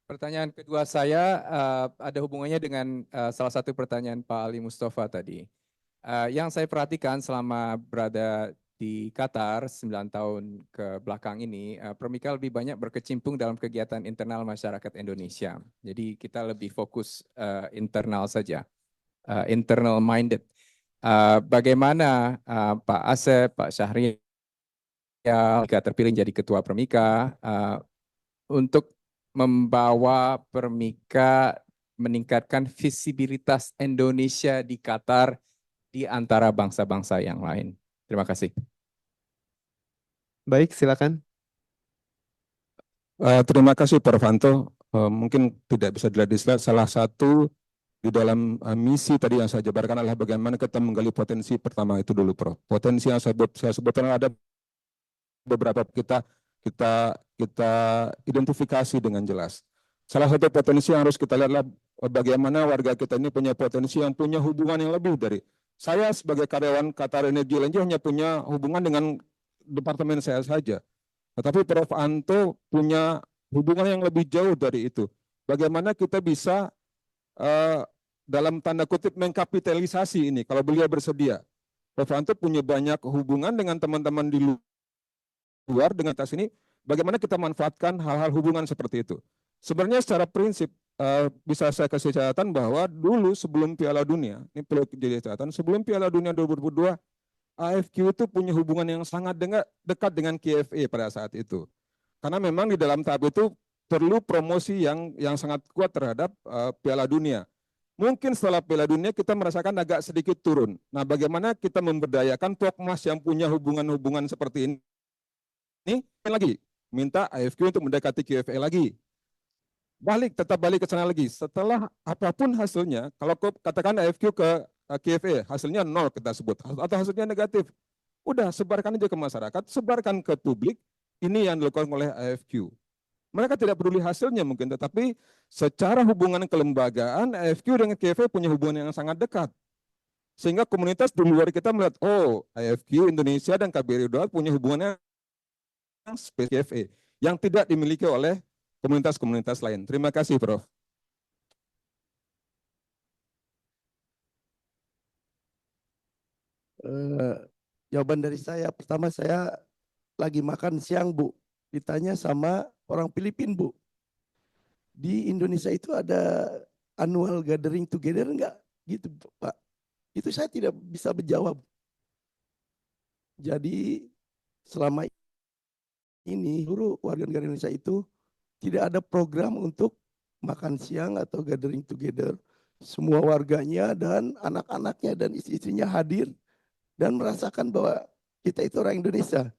Pertanyaan kedua saya ada hubungannya dengan salah satu pertanyaan Pak Ali Mustafa tadi. Yang saya perhatikan selama berada di Qatar 9 tahun ke belakang ini, Permika lebih banyak berkecimpung dalam kegiatan internal masyarakat Indonesia. Jadi kita lebih fokus internal saja, internal minded. Bagaimana Pak Asep, Pak Syahrial, jika terpilih jadi ketua Permika, untuk membawa Permika meningkatkan visibilitas Indonesia di Qatar di antara bangsa-bangsa yang lain. Terima kasih. Baik, silakan. Terima kasih Pak Rovanto. Mungkin tidak bisa dilihat di slide. Salah satu di dalam misi tadi yang saya jabarkan adalah bagaimana kita menggali potensi pertama itu dulu, Prof. Potensi yang saya sebutkan ada beberapa kita identifikasi dengan jelas. Salah satu potensi yang harus kita lihat adalah bagaimana warga kita ini punya potensi yang punya hubungan yang lebih dari saya sebagai karyawan Qatar Energy LNG hanya punya hubungan dengan departemen saya saja. Tetapi Prof. Anto punya hubungan yang lebih jauh dari itu. Bagaimana kita bisa dalam tanda kutip mengkapitalisasi ini kalau beliau bersedia. Prof. Anto punya banyak hubungan dengan teman-teman di luar dengan atas ini, bagaimana kita manfaatkan hal-hal hubungan seperti itu. Sebenarnya secara prinsip bisa saya kasih catatan bahwa dulu sebelum Piala Dunia, ini perlu jadi catatan, sebelum Piala Dunia 2022, AFQ itu punya hubungan yang sangat dekat dengan KFA pada saat itu. Karena memang di dalam tahap itu perlu promosi yang sangat kuat terhadap Piala Dunia. Mungkin setelah Piala Dunia kita merasakan agak sedikit turun. Nah, bagaimana kita memberdayakan Pokmas yang punya hubungan-hubungan seperti ini? Ini lagi minta AFQ untuk mendekati QFA lagi. Tetap balik ke sana lagi. Setelah apapun hasilnya, kalau katakan AFQ ke QFA, hasilnya 0 kita sebut, atau hasilnya negatif, udah sebarkan aja ke masyarakat, sebarkan ke publik, ini yang dilakukan oleh AFQ. Mereka tidak peduli hasilnya mungkin, tetapi secara hubungan kelembagaan, AFQ dengan QFA punya hubungan yang sangat dekat. Sehingga komunitas di luar kita melihat, oh AFQ Indonesia dan KBRI Doha punya hubungannya SPCFE yang tidak dimiliki oleh komunitas-komunitas lain. Terima kasih, Prof. Jawaban dari saya, pertama saya lagi makan siang, Bu. Ditanya sama orang Filipina, Bu. Di Indonesia itu ada annual gathering together enggak? Gitu, Pak. Itu saya tidak bisa menjawab. Jadi selama ini seluruh warga negara Indonesia itu tidak ada program untuk makan siang atau gathering together. Semua warganya dan anak-anaknya dan istri-istrinya hadir dan merasakan bahwa kita itu orang Indonesia.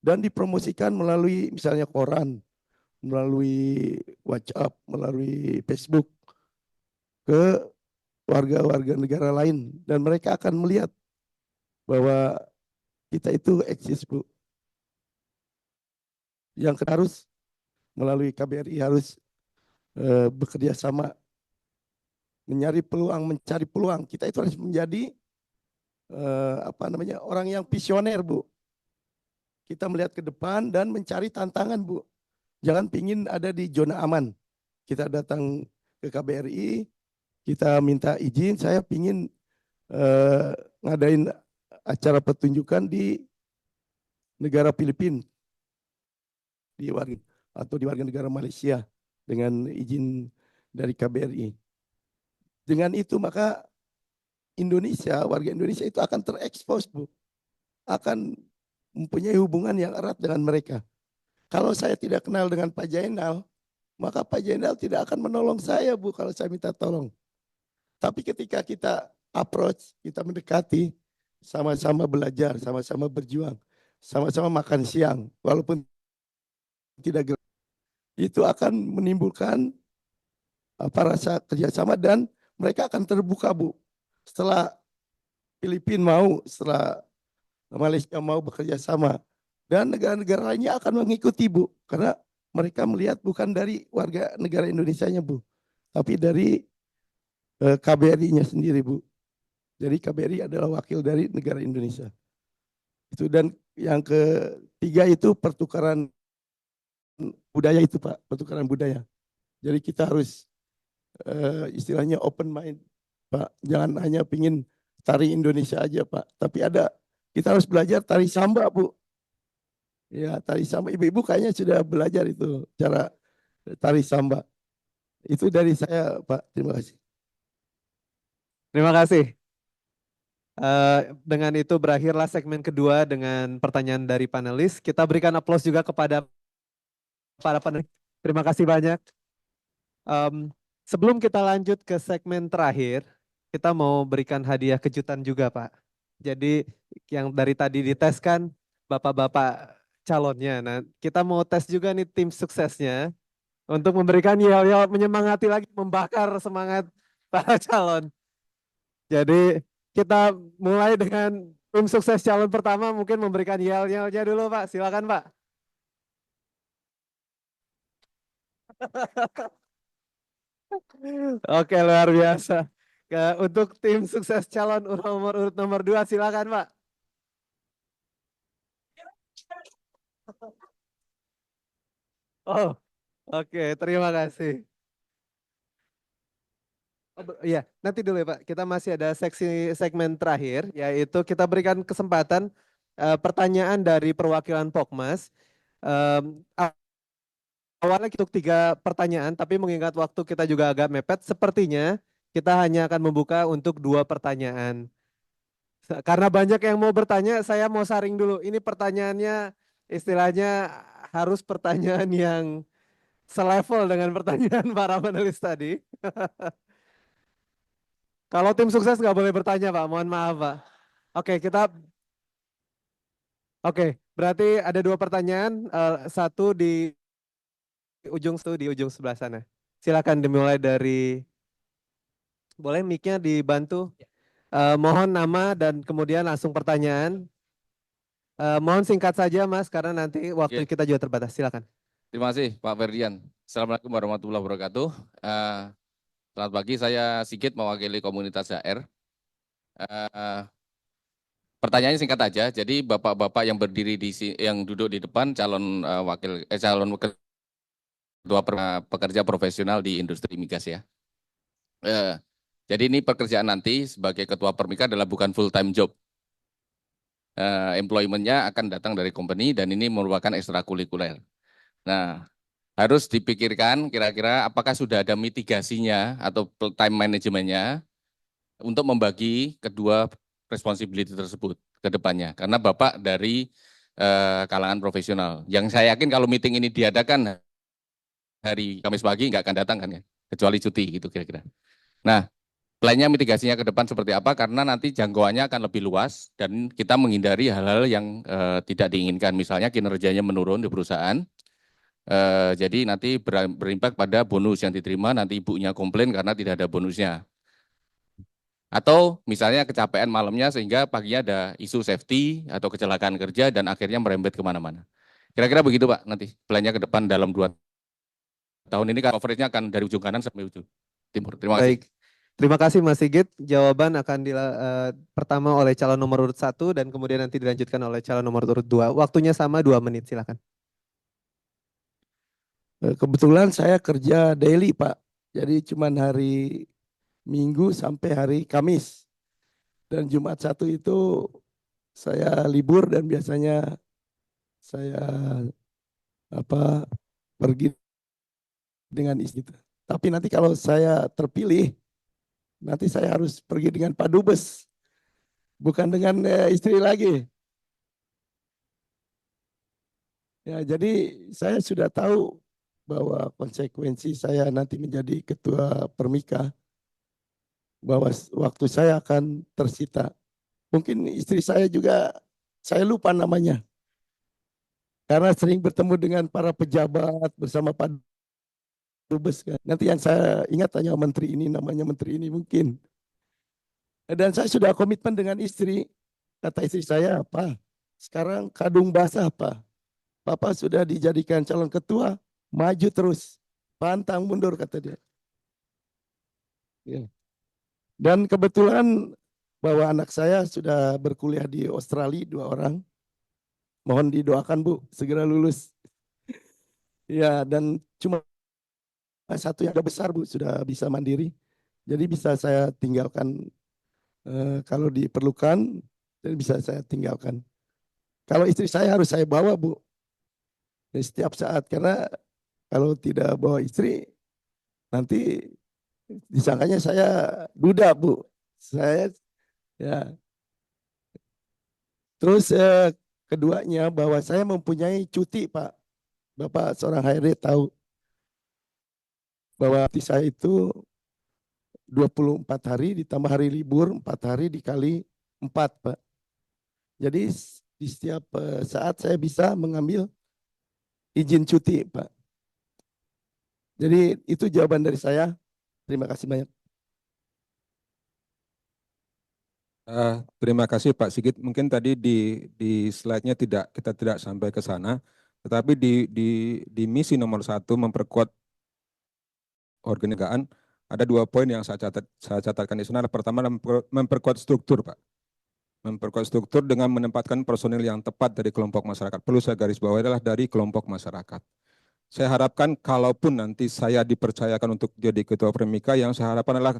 Dan dipromosikan melalui misalnya koran, melalui WhatsApp, melalui Facebook ke warga-warga negara lain. Dan mereka akan melihat bahwa kita itu eksis, Bu. Yang harus melalui KBRI harus bekerja sama mencari peluang. Kita itu harus menjadi orang yang visioner, Bu. Kita melihat ke depan dan mencari tantangan, Bu. Jangan pingin ada di zona aman. Kita datang ke KBRI, kita minta izin, saya pingin ngadain acara pertunjukan di negara Filipina, atau di warga negara Malaysia dengan izin dari KBRI. Dengan itu maka warga Indonesia itu akan terekspos, Bu. Akan mempunyai hubungan yang erat dengan mereka. Kalau saya tidak kenal dengan Pak Jainal, maka Pak Jainal tidak akan menolong saya, Bu, kalau saya minta tolong. Tapi ketika kita approach, kita mendekati, sama-sama belajar, sama-sama berjuang, sama-sama makan siang, walaupun tidak gerak, itu akan menimbulkan rasa kerjasama dan mereka akan terbuka, Bu. Setelah Filipina mau, setelah Malaysia mau bekerja sama, dan negara-negara lainnya akan mengikuti, Bu, karena mereka melihat bukan dari warga negara Indonesianya, Bu, tapi dari KBRI-nya sendiri, Bu. Jadi KBRI adalah wakil dari negara Indonesia. Itu, dan yang ketiga itu pertukaran budaya itu, Pak, pertukaran budaya. Jadi kita harus istilahnya open mind, Pak. Jangan hanya pingin tari Indonesia aja, Pak, tapi kita harus belajar tari samba, Bu. Ya, tari samba. Ibu-ibu kayaknya sudah belajar itu cara tari samba. Itu dari saya, Pak. Terima kasih. Terima kasih. Dengan itu berakhirlah segmen kedua dengan pertanyaan dari panelis. Kita berikan aplaus juga kepada para panelis. Terima kasih banyak. Sebelum kita lanjut ke segmen terakhir, kita mau berikan hadiah kejutan juga, Pak. Jadi yang dari tadi dites kan bapak-bapak calonnya. Nah, kita mau tes juga nih tim suksesnya untuk memberikan yel-yel menyemangati lagi, membakar semangat para calon. Jadi kita mulai dengan tim sukses calon pertama, mungkin memberikan yel-yelnya dulu, Pak. Silakan, Pak. Oke, luar biasa. Untuk tim sukses calon urut nomor 2, silakan, Pak. Oh, oke, terima kasih. Iya, nanti dulu ya, Pak. Kita masih ada segmen terakhir, yaitu kita berikan kesempatan pertanyaan dari perwakilan Pokmas. Awalnya untuk 3 pertanyaan, tapi mengingat waktu kita juga agak mepet, sepertinya kita hanya akan membuka untuk 2 pertanyaan. Karena banyak yang mau bertanya, saya mau saring dulu. Ini pertanyaannya istilahnya harus pertanyaan yang selevel dengan pertanyaan para panelis tadi. Kalau tim sukses nggak boleh bertanya, Pak. Mohon maaf, Pak. Oke, berarti ada 2 pertanyaan. Satu di ujung sebelah sana. Silakan dimulai dari, boleh mic-nya dibantu. Mohon nama dan kemudian langsung pertanyaan. Mohon singkat saja, Mas, karena nanti waktu kita juga terbatas. Silakan. Terima kasih, Pak Ferdian. Assalamualaikum warahmatullahi wabarakatuh. Selamat pagi, saya Sigit mewakili komunitas HR. Pertanyaannya singkat aja. Jadi bapak-bapak yang berdiri yang duduk di depan calon ketua pekerja profesional di industri migas ya. Jadi ini pekerjaan nanti sebagai ketua permika adalah bukan full time job. Employment-nya akan datang dari company dan ini merupakan ekstrakurikuler. Nah, harus dipikirkan kira-kira apakah sudah ada mitigasinya atau time manajemennya untuk membagi kedua responsibility tersebut ke depannya. Karena Bapak dari kalangan profesional. Yang saya yakin kalau meeting ini diadakan hari Kamis pagi nggak akan datang kan ya, kecuali cuti gitu kira-kira. Nah, plannya mitigasinya ke depan seperti apa? Karena nanti jangkauannya akan lebih luas dan kita menghindari hal-hal yang tidak diinginkan. Misalnya kinerjanya menurun di perusahaan, jadi nanti berimpak pada bonus yang diterima, nanti ibunya komplain karena tidak ada bonusnya. Atau misalnya kecapean malamnya sehingga paginya ada isu safety atau kecelakaan kerja dan akhirnya merembet kemana-mana. Kira-kira begitu Pak nanti plannya ke depan dalam 2 tahun ini kan coveragenya akan dari ujung kanan sampai ujung timur. Terima kasih. Baik. Terima kasih Mas Sigit. Jawaban akan pertama oleh calon nomor urut 1 dan kemudian nanti dilanjutkan oleh calon nomor urut 2. Waktunya sama 2 menit, silakan. Kebetulan saya kerja daily Pak. Jadi cuman hari Minggu sampai hari Kamis. Dan Jumat 1 itu saya libur dan biasanya saya pergi dengan istri. Tapi nanti kalau saya terpilih, nanti saya harus pergi dengan Pak Dubes. Bukan dengan istri lagi. Ya, jadi saya sudah tahu bahwa konsekuensi saya nanti menjadi ketua Permika, bahwa waktu saya akan tersita. Mungkin istri saya juga, saya lupa namanya. Karena sering bertemu dengan para pejabat bersama Pak Dubes. Nanti yang saya ingat hanya menteri ini, namanya menteri ini mungkin. Dan saya sudah komitmen dengan istri. Kata istri saya, apa? Sekarang kadung basah, Pak. Papa sudah dijadikan calon ketua, maju terus. Pantang mundur, kata dia. Ya. Dan kebetulan bahwa anak saya sudah berkuliah di Australia, 2 orang. Mohon didoakan Bu, segera lulus. Ya, dan cuma satu yang agak besar Bu, sudah bisa mandiri. Jadi bisa saya tinggalkan kalau diperlukan, dan bisa saya tinggalkan. Kalau istri saya harus saya bawa Bu, setiap saat. Karena kalau tidak bawa istri, nanti disangkanya saya duda Bu. Saya ya. Terus keduanya bahwa saya mempunyai cuti Pak. Bapak seorang HRD tahu bahwa cuti saya itu 24 hari ditambah hari libur 4 hari dikali 4 Pak. Jadi di setiap saat saya bisa mengambil izin cuti Pak. Jadi itu jawaban dari saya. Terima kasih banyak. Terima kasih Pak Sigit. Mungkin tadi di slide-nya kita tidak sampai ke sana, tetapi di misi nomor 1 memperkuat organisasi ada 2 poin yang saya catatkan di sana. Pertama, memperkuat struktur Pak. Memperkuat struktur dengan menempatkan personil yang tepat dari kelompok masyarakat. Perlu saya garis bawahi adalah dari kelompok masyarakat. Saya harapkan kalaupun nanti saya dipercayakan untuk jadi ketua Permika, yang saya harapkan adalah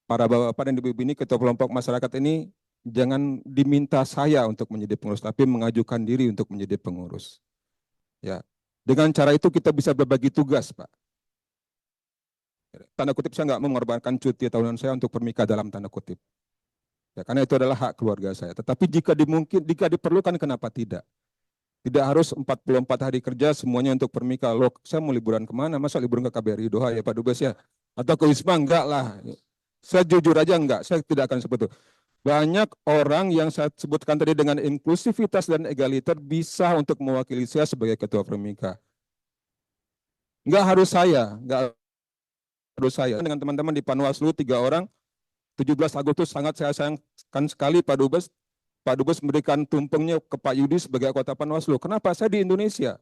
para bapak dan ibu ini ketua kelompok masyarakat ini jangan diminta saya untuk menjadi pengurus, tapi mengajukan diri untuk menjadi pengurus. Ya, dengan cara itu kita bisa berbagi tugas, Pak. Tanda kutip saya nggak mau mengorbankan cuti tahunan saya untuk Permika dalam tanda kutip. Ya, karena itu adalah hak keluarga saya. Tetapi jika diperlukan, kenapa tidak? Tidak harus 44 hari kerja semuanya untuk Permika. Loh, saya mau liburan kemana? Masa liburan ke KBRI Doha ya Pak Dubes ya? Atau ke Wisma? Enggak lah. Saya jujur aja enggak, saya tidak akan seperti itu. Banyak orang yang saya sebutkan tadi dengan inklusivitas dan egaliter bisa untuk mewakili saya sebagai ketua Permika. Enggak harus saya, enggak harus saya. Dengan teman-teman di Panwaslu 3 orang, 17 Agustus sangat saya sayangkan sekali Pak Dubes. Pak Dubes memberikan tumpengnya ke Pak Yudi sebagai kota Panwaslu. Kenapa? Saya di Indonesia.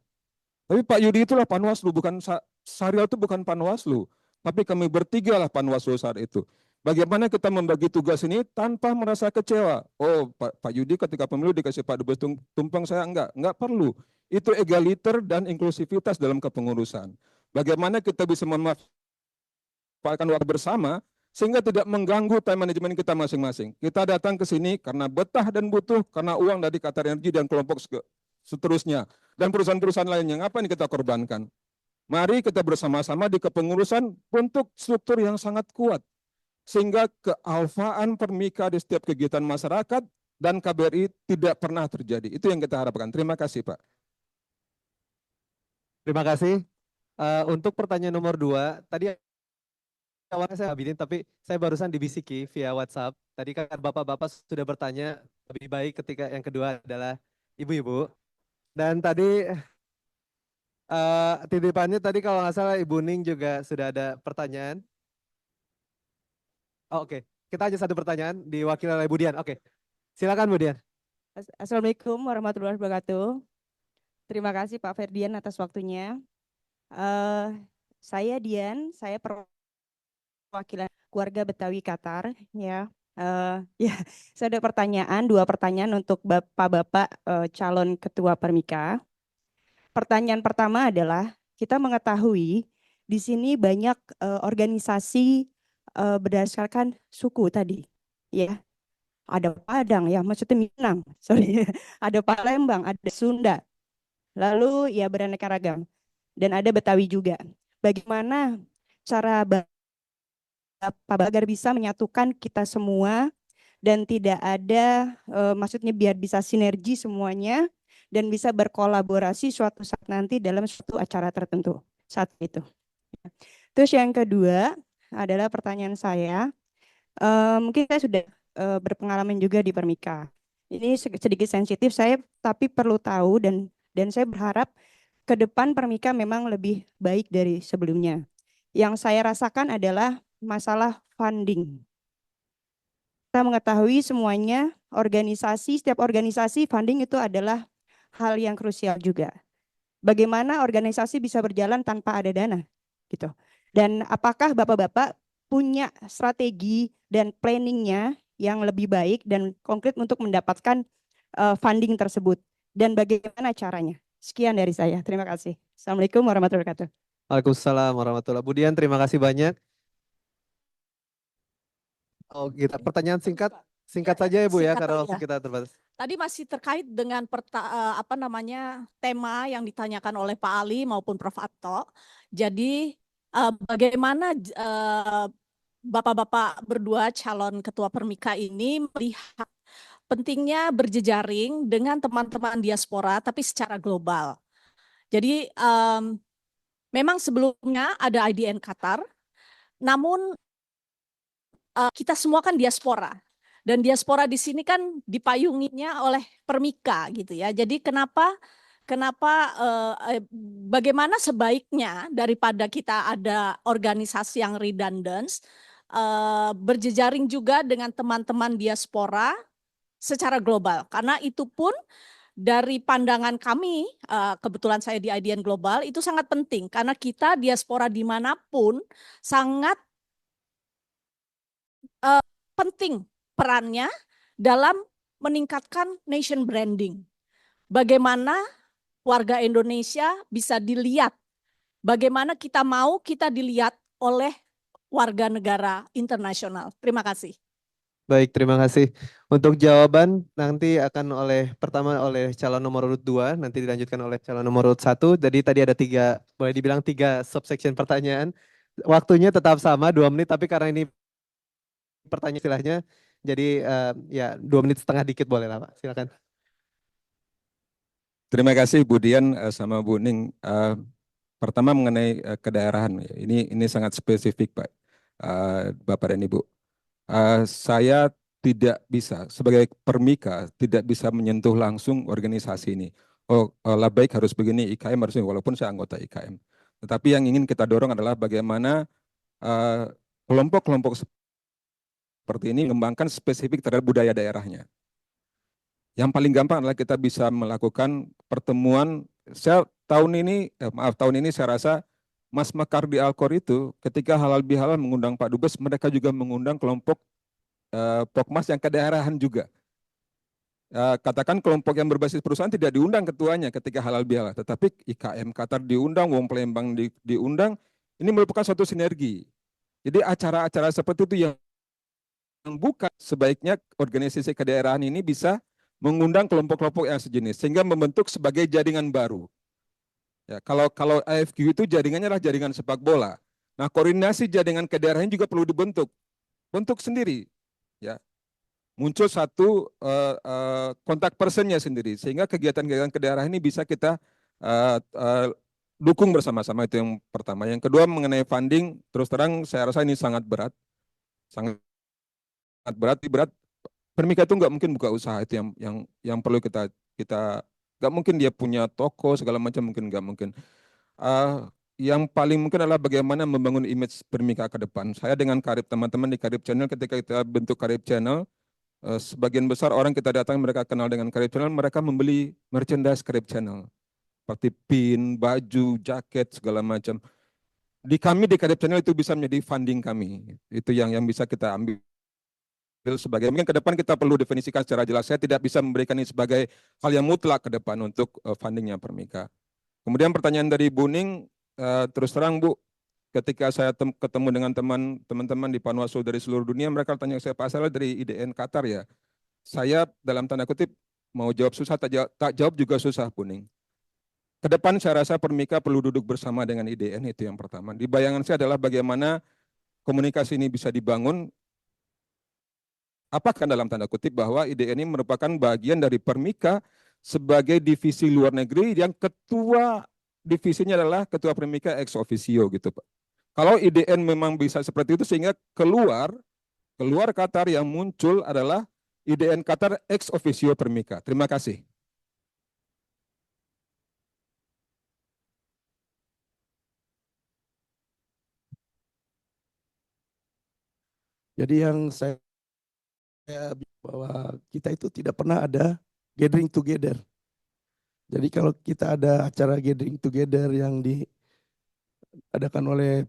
Tapi Pak Yudi itulah Panwaslu, bukan Syarial itu bukan Panwaslu. Tapi kami bertiga lah Panwaslu saat itu. Bagaimana kita membagi tugas ini tanpa merasa kecewa. Oh Pak Yudi ketika pemilu dikasih Pak Dubes tumpeng, saya enggak perlu. Itu egaliter dan inklusivitas dalam kepengurusan. Bagaimana kita bisa memanfaatkan waktu bersama sehingga tidak mengganggu time management kita masing-masing. Kita datang ke sini karena betah dan butuh, karena uang dari Qatar Energy dan kelompok seterusnya. Dan perusahaan-perusahaan lainnya, apa yang kita korbankan? Mari kita bersama-sama di kepengurusan bentuk struktur yang sangat kuat. Sehingga kealfaan Permika di setiap kegiatan masyarakat dan KBRI tidak pernah terjadi. Itu yang kita harapkan. Terima kasih Pak. Terima kasih. Untuk pertanyaan nomor 2, tadi awalnya saya ambilin, tapi saya barusan dibisiki via WhatsApp. Tadi kan bapak-bapak sudah bertanya, lebih baik ketika yang kedua adalah ibu-ibu. Dan tadi titipannya tadi kalau nggak salah Ibu Ning juga sudah ada pertanyaan. Oh, oke, kita aja satu pertanyaan diwakili oleh Bu Dian. Oke, silakan Bu Dian. Assalamualaikum warahmatullahi wabarakatuh. Terima kasih Pak Ferdian atas waktunya. Saya Dian, saya perwakilan keluarga Betawi Qatar ya. Ya, saya ada dua pertanyaan untuk bapak-bapak calon ketua Permika. Pertanyaan pertama adalah kita mengetahui di sini banyak organisasi berdasarkan suku tadi, ya. Ada Padang ya, maksudnya Minang, sorry. Ada Palembang, ada Sunda, lalu ya beraneka ragam, dan ada Betawi juga. Bagaimana cara Bapak agar bisa menyatukan kita semua dan tidak ada, maksudnya biar bisa sinergi semuanya dan bisa berkolaborasi suatu saat nanti dalam suatu acara tertentu saat itu. Terus yang kedua adalah pertanyaan saya, mungkin saya sudah berpengalaman juga di Permika. Ini sedikit sensitif saya, tapi perlu tahu dan saya berharap ke depan Permika memang lebih baik dari sebelumnya. Yang saya rasakan adalah masalah funding. Kita mengetahui semuanya setiap organisasi funding itu adalah hal yang krusial juga. Bagaimana organisasi bisa berjalan tanpa ada dana gitu. Dan apakah Bapak-bapak punya strategi dan planningnya yang lebih baik dan konkret untuk mendapatkan funding tersebut dan bagaimana caranya? Sekian dari saya. Terima kasih. Assalamualaikum warahmatullahi wabarakatuh. Waalaikumsalam warahmatullahi wabarakatuh. Bu Dian, terima kasih banyak. Oh, kita pertanyaan singkat saja ya Bu ya, Singkat karena aja. waktu kita terbatas. Tadi masih terkait dengan tema yang ditanyakan oleh Pak Ali maupun Prof. Ato. Jadi bagaimana bapak-bapak berdua calon ketua Permika ini melihat pentingnya berjejaring dengan teman-teman diaspora tapi secara global. Jadi memang sebelumnya ada IDN Qatar, namun kita semua kan diaspora. Dan diaspora di sini kan dipayunginya oleh Permika gitu ya. Jadi bagaimana sebaiknya daripada kita ada organisasi yang redundant, berjejaring juga dengan teman-teman diaspora secara global. Karena itu pun dari pandangan kami, kebetulan saya di IDN Global, itu sangat penting. Karena kita diaspora dimanapun sangat penting perannya dalam meningkatkan nation branding. Bagaimana warga Indonesia bisa dilihat, bagaimana kita dilihat oleh warga negara internasional. Terima kasih. Baik, terima kasih. Untuk jawaban nanti akan pertama oleh calon nomor urut 2, nanti dilanjutkan oleh calon nomor urut 1. Jadi tadi ada boleh dibilang 3 subsection pertanyaan. Waktunya tetap sama 2 menit, tapi karena ini pertanyaan istilahnya, jadi ya 2 menit setengah dikit boleh lah Pak, silakan. Terima kasih Bu Dian sama Bu Ning. Pertama mengenai kedaerahan, ini sangat spesifik Pak, Bapak dan Ibu. Saya tidak bisa sebagai Permika tidak bisa menyentuh langsung organisasi ini. Lah baik harus begini, IKM harus begini, walaupun saya anggota IKM. Tetapi yang ingin kita dorong adalah bagaimana kelompok-kelompok seperti ini mengembangkan spesifik terhadap budaya daerahnya. Yang paling gampang adalah kita bisa melakukan pertemuan. Tahun ini saya rasa Mas Mekar di Alkor itu ketika halal bihalal mengundang Pak Dubes, mereka juga mengundang kelompok Pokmas yang kedaerahan juga. Katakan kelompok yang berbasis perusahaan tidak diundang ketuanya ketika halal bihalal, tetapi IKM Qatar diundang, Wong Palembang diundang. Ini merupakan suatu sinergi. Jadi acara-acara seperti itu yang bukan, sebaiknya organisasi kedaerahan ini bisa mengundang kelompok-kelompok yang sejenis sehingga membentuk sebagai jaringan baru. Ya, kalau AFQ itu jaringannya adalah jaringan sepak bola. Nah, koordinasi jaringan kedaerahan juga perlu dibentuk sendiri. Ya, muncul satu kontak personnya sendiri sehingga kegiatan-kegiatan kedaerahan ini bisa kita dukung bersama-sama, itu yang pertama. Yang kedua mengenai funding, terus terang saya rasa ini sangat berat, sangat berat. Permika itu nggak mungkin buka usaha, itu yang perlu kita kita nggak mungkin dia punya toko segala macam, mungkin nggak mungkin. Yang paling mungkin adalah bagaimana membangun image Permika ke depan. Saya dengan Karib, teman-teman di Karib Channel, ketika kita bentuk Karib Channel, sebagian besar orang kita datang mereka kenal dengan Karib Channel, mereka membeli merchandise Karib Channel seperti pin, baju, jaket segala macam. Di kami di Karib Channel itu bisa menjadi funding kami. Itu yang bisa kita ambil sebagai, mungkin ke depan kita perlu definisikan secara jelas. Saya tidak bisa memberikan ini sebagai hal yang mutlak ke depan untuk fundingnya Permika. Kemudian pertanyaan dari Bu Ning, terus terang Bu, ketika saya ketemu dengan teman-teman di Panwaslu dari seluruh dunia, mereka tanya saya, Pak Saleh dari IDN Qatar ya. Saya dalam tanda kutip mau jawab susah, tak jawab juga susah Bu Ning. Ke depan saya rasa Permika perlu duduk bersama dengan IDN, itu yang pertama. Di bayangan saya adalah bagaimana komunikasi ini bisa dibangun. Apakah dalam tanda kutip bahwa IDN ini merupakan bagian dari Permika sebagai divisi luar negeri yang ketua divisinya adalah ketua Permika ex officio gitu Pak. Kalau IDN memang bisa seperti itu sehingga keluar Qatar yang muncul adalah IDN Qatar ex officio Permika. Terima kasih. Jadi yang saya bahwa kita itu tidak pernah ada gathering together. Jadi kalau kita ada acara gathering together yang diadakan oleh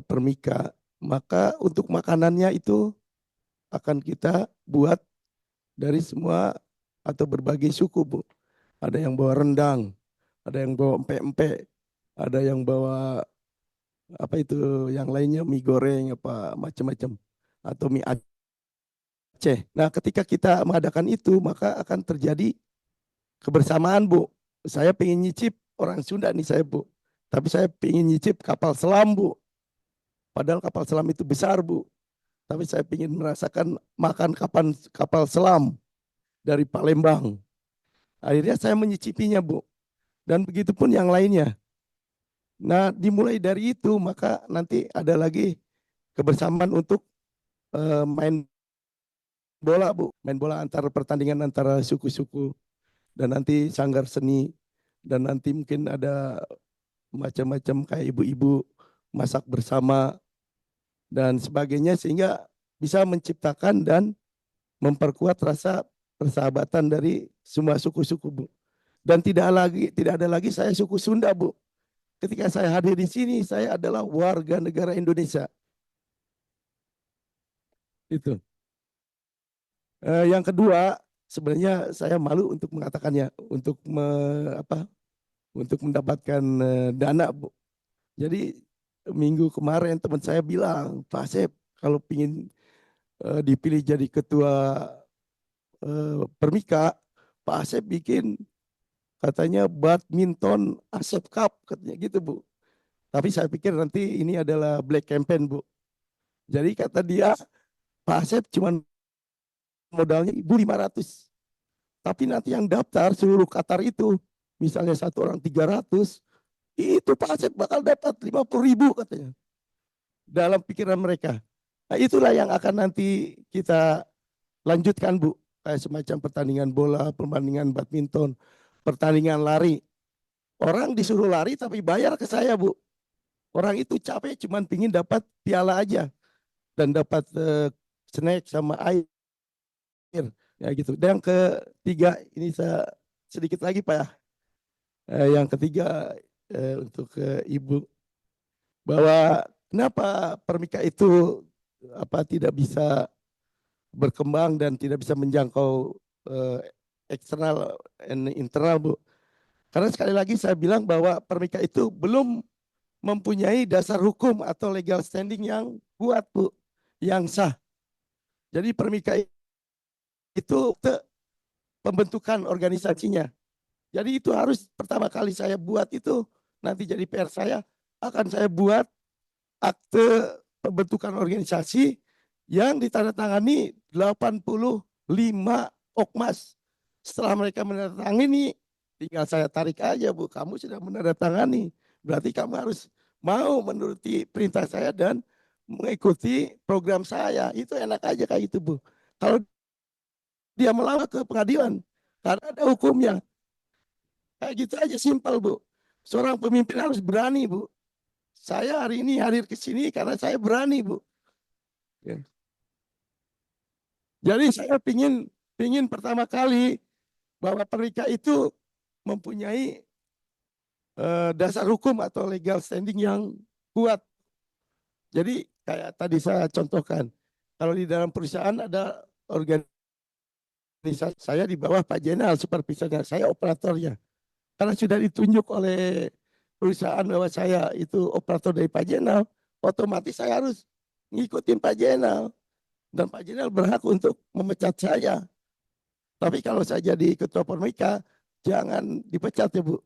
Permika, maka untuk makanannya itu akan kita buat dari semua atau berbagai suku, Bu. Ada yang bawa rendang, ada yang bawa empek-empek, ada yang bawa apa itu yang lainnya, mie goreng apa macam-macam, atau mie Aceh. Nah, ketika kita mengadakan itu, maka akan terjadi kebersamaan, Bu. Saya pengen nyicip orang Sunda nih saya, Bu. Tapi saya pengen nyicip kapal selam, Bu. Padahal kapal selam itu besar, Bu. Tapi saya ingin merasakan makan kapal selam dari Palembang. Akhirnya saya menyicipinya, Bu. Dan begitu pun yang lainnya. Nah, dimulai dari itu, maka nanti ada lagi kebersamaan untuk main bola, Bu. Main bola pertandingan antara suku-suku. Dan nanti sanggar seni. Dan nanti mungkin ada macam-macam kayak ibu-ibu masak bersama. Dan sebagainya, sehingga bisa menciptakan dan memperkuat rasa persahabatan dari semua suku-suku, Bu. Dan tidak ada lagi saya suku Sunda, Bu. Ketika saya hadir di sini, saya adalah warga negara Indonesia. Itu. Yang kedua, sebenarnya saya malu untuk mengatakannya, untuk mendapatkan dana, Bu. Jadi minggu kemarin teman saya bilang, Pak Asep, kalau ingin dipilih jadi ketua Permika, Pak Asep bikin katanya badminton Asep Cup, katanya gitu, Bu. Tapi saya pikir nanti ini adalah black campaign, Bu. Jadi kata dia, Pak Asep cuma modalnya 1.500. Tapi nanti yang daftar seluruh Qatar itu, misalnya satu orang 300, itu Pak Asep bakal dapat 50.000 katanya. Dalam pikiran mereka. Nah, itulah yang akan nanti kita lanjutkan, Bu. Kayak semacam pertandingan bola, pertandingan badminton, pertandingan lari. Orang disuruh lari tapi bayar ke saya, Bu. Orang itu capek cuman pingin dapat piala aja. Dan dapat snack sama air. Ya gitu. Dan yang ketiga, ini saya sedikit lagi Pak ya. Yang ketiga untuk Ibu. Bahwa kenapa Permika itu tidak bisa berkembang dan tidak bisa menjangkau eksternal dan internal, Bu. Karena sekali lagi saya bilang bahwa Permika itu belum mempunyai dasar hukum atau legal standing yang kuat, Bu, yang sah. Jadi Permika itu pembentukan organisasinya. Jadi itu harus pertama kali saya buat itu, nanti jadi PR saya, akan saya buat akte pembentukan organisasi yang ditandatangani 85 Okmas. Setelah mereka menandatangani, Tinggal saya tarik aja, Bu. Kamu sudah menandatangani. Berarti kamu harus mau menuruti perintah saya dan mengikuti program saya. Itu enak aja kayak gitu, Bu. Kalau dia melawan ke pengadilan, karena ada hukumnya. Kayak gitu aja simpel, Bu. Seorang pemimpin harus berani, Bu. Saya hari ini hadir ke sini karena saya berani, Bu. Ya. Jadi saya pingin pertama kali bahwa pernikah itu mempunyai dasar hukum atau legal standing yang kuat. Jadi kayak tadi saya contohkan, kalau di dalam perusahaan ada organisasi, saya di bawah Pak Jenderal supervisornya, saya operatornya. Karena sudah ditunjuk oleh perusahaan bahwa saya itu operator dari Pak Jenderal, otomatis saya harus ngikutin Pak Jenderal. Dan Pak Jenderal berhak untuk memecat saya. Tapi kalau saya jadi ketua Permika, jangan dipecat ya, Bu.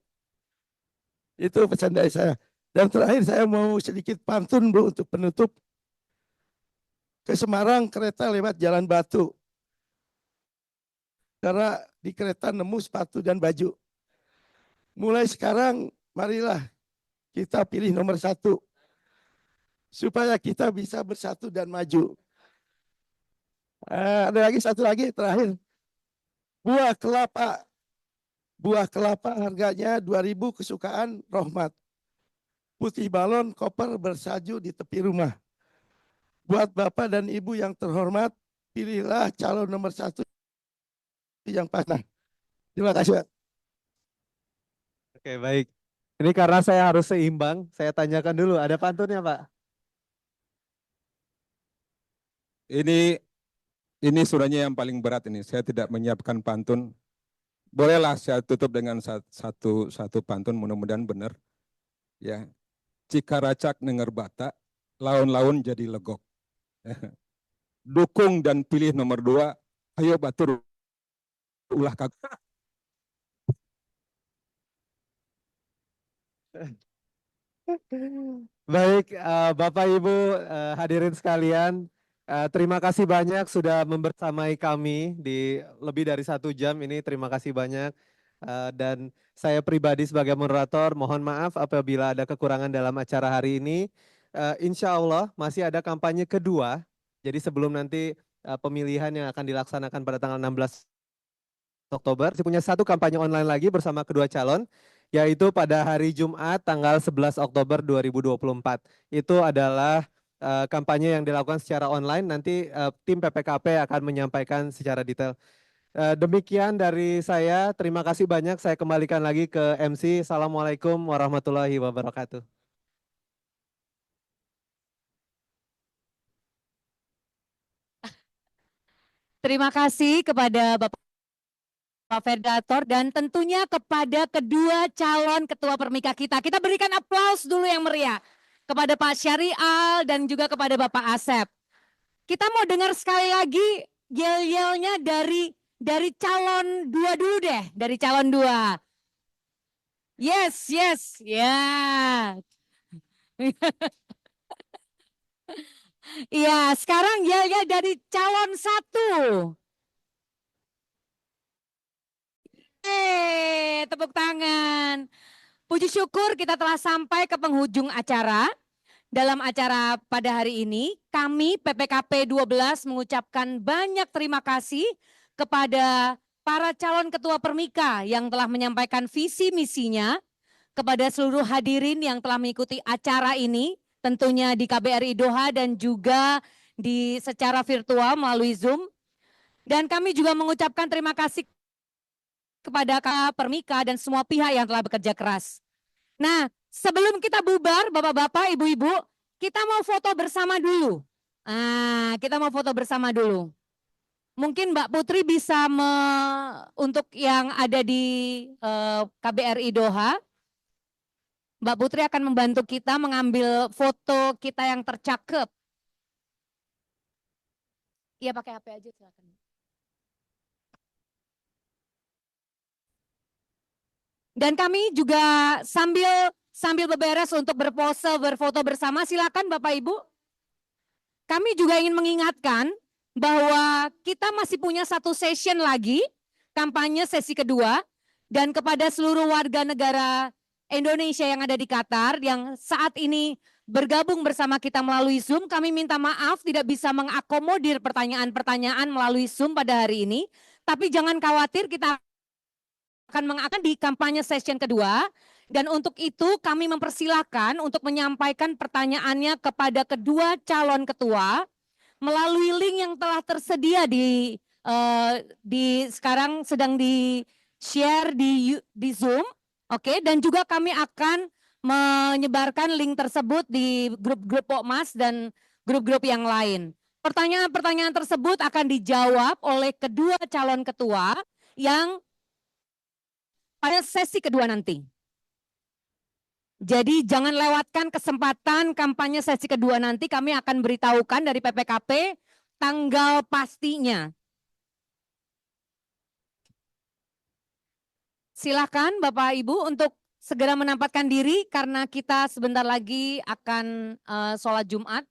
Itu pesan dari saya. Dan terakhir saya mau sedikit pantun, Bu, untuk penutup. Ke Semarang kereta lewat Jalan Batu. Karena di kereta nemu sepatu dan baju. Mulai sekarang marilah kita pilih nomor 1. Supaya kita bisa bersatu dan maju. Ada lagi satu lagi terakhir. Buah kelapa. Buah kelapa harganya 2.000 kesukaan Rohmat. Putih balon koper bersaju di tepi rumah. Buat Bapak dan Ibu yang terhormat, pilihlah calon nomor 1 yang panah. Terima kasih, Pak. Oke, baik. Ini karena saya harus seimbang, saya tanyakan dulu, ada pantunnya, Pak? Ini surahnya yang paling berat ini. Saya tidak menyiapkan pantun. Bolehlah saya tutup dengan satu pantun, mudah-mudahan benar. Ya, jika racak denger bata, laun-laun jadi legok. Dukung dan pilih nomor 2, ayo batur ulah kagak. Baik, Bapak Ibu hadirin sekalian, terima kasih banyak sudah membersamai kami di lebih dari 1 jam ini. Terima kasih banyak. Dan saya pribadi sebagai moderator mohon maaf apabila ada kekurangan dalam acara hari ini. Insya Allah masih ada kampanye kedua. Jadi sebelum nanti pemilihan yang akan dilaksanakan pada tanggal 16 Oktober, saya punya 1 kampanye online lagi bersama kedua calon, yaitu pada hari Jumat tanggal 11 Oktober 2024. Itu adalah kampanye yang dilakukan secara online, nanti tim PPKP akan menyampaikan secara detail. Demikian dari saya, terima kasih banyak, saya kembalikan lagi ke MC. Assalamualaikum warahmatullahi wabarakatuh. Terima kasih kepada Bapak Federator dan tentunya kepada kedua calon ketua Permika kita. Kita berikan aplaus dulu yang meriah kepada Pak Syarial dan juga kepada Bapak Asep. Kita mau dengar sekali lagi yel-yelnya dari calon 2 dulu deh, dari calon 2. Yes, yes, ya. Iya, sekarang yel-yel dari calon 1. Tepuk tangan. Puji syukur kita telah sampai ke penghujung acara. Dalam acara pada hari ini, kami PPKP 12 mengucapkan banyak terima kasih kepada para calon ketua Permika yang telah menyampaikan visi misinya, kepada seluruh hadirin yang telah mengikuti acara ini, tentunya di KBRI Doha dan juga secara virtual melalui Zoom. Dan kami juga mengucapkan terima kasih kepada Permika dan semua pihak yang telah bekerja keras. Nah, sebelum kita bubar, Bapak-bapak, Ibu-ibu, kita mau foto bersama dulu. Kita mau foto bersama dulu. Mungkin Mbak Putri bisa untuk yang ada di KBRI Doha, Mbak Putri akan membantu kita mengambil foto kita yang tercakep. Iya, pakai HP aja silakan. Dan kami juga sambil beberes untuk berpose, berfoto bersama, silakan Bapak Ibu. Kami juga ingin mengingatkan bahwa kita masih punya 1 session lagi, kampanye sesi kedua, dan kepada seluruh warga negara Indonesia yang ada di Qatar yang saat ini bergabung bersama kita melalui Zoom. Kami minta maaf tidak bisa mengakomodir pertanyaan-pertanyaan melalui Zoom pada hari ini. Tapi jangan khawatir, kita akan di kampanye session kedua. Dan untuk itu kami mempersilahkan untuk menyampaikan pertanyaannya kepada kedua calon ketua melalui link yang telah tersedia di sekarang sedang di share di Zoom. Oke, dan juga kami akan menyebarkan link tersebut di grup-grup Pokmas dan grup-grup yang lain. Pertanyaan-pertanyaan tersebut akan dijawab oleh kedua calon ketua yang pada sesi kedua nanti. Jadi jangan lewatkan kesempatan kampanye sesi kedua nanti, kami akan beritahukan dari PPKP tanggal pastinya. Silakan Bapak Ibu untuk segera menempatkan diri karena kita sebentar lagi akan sholat Jumat.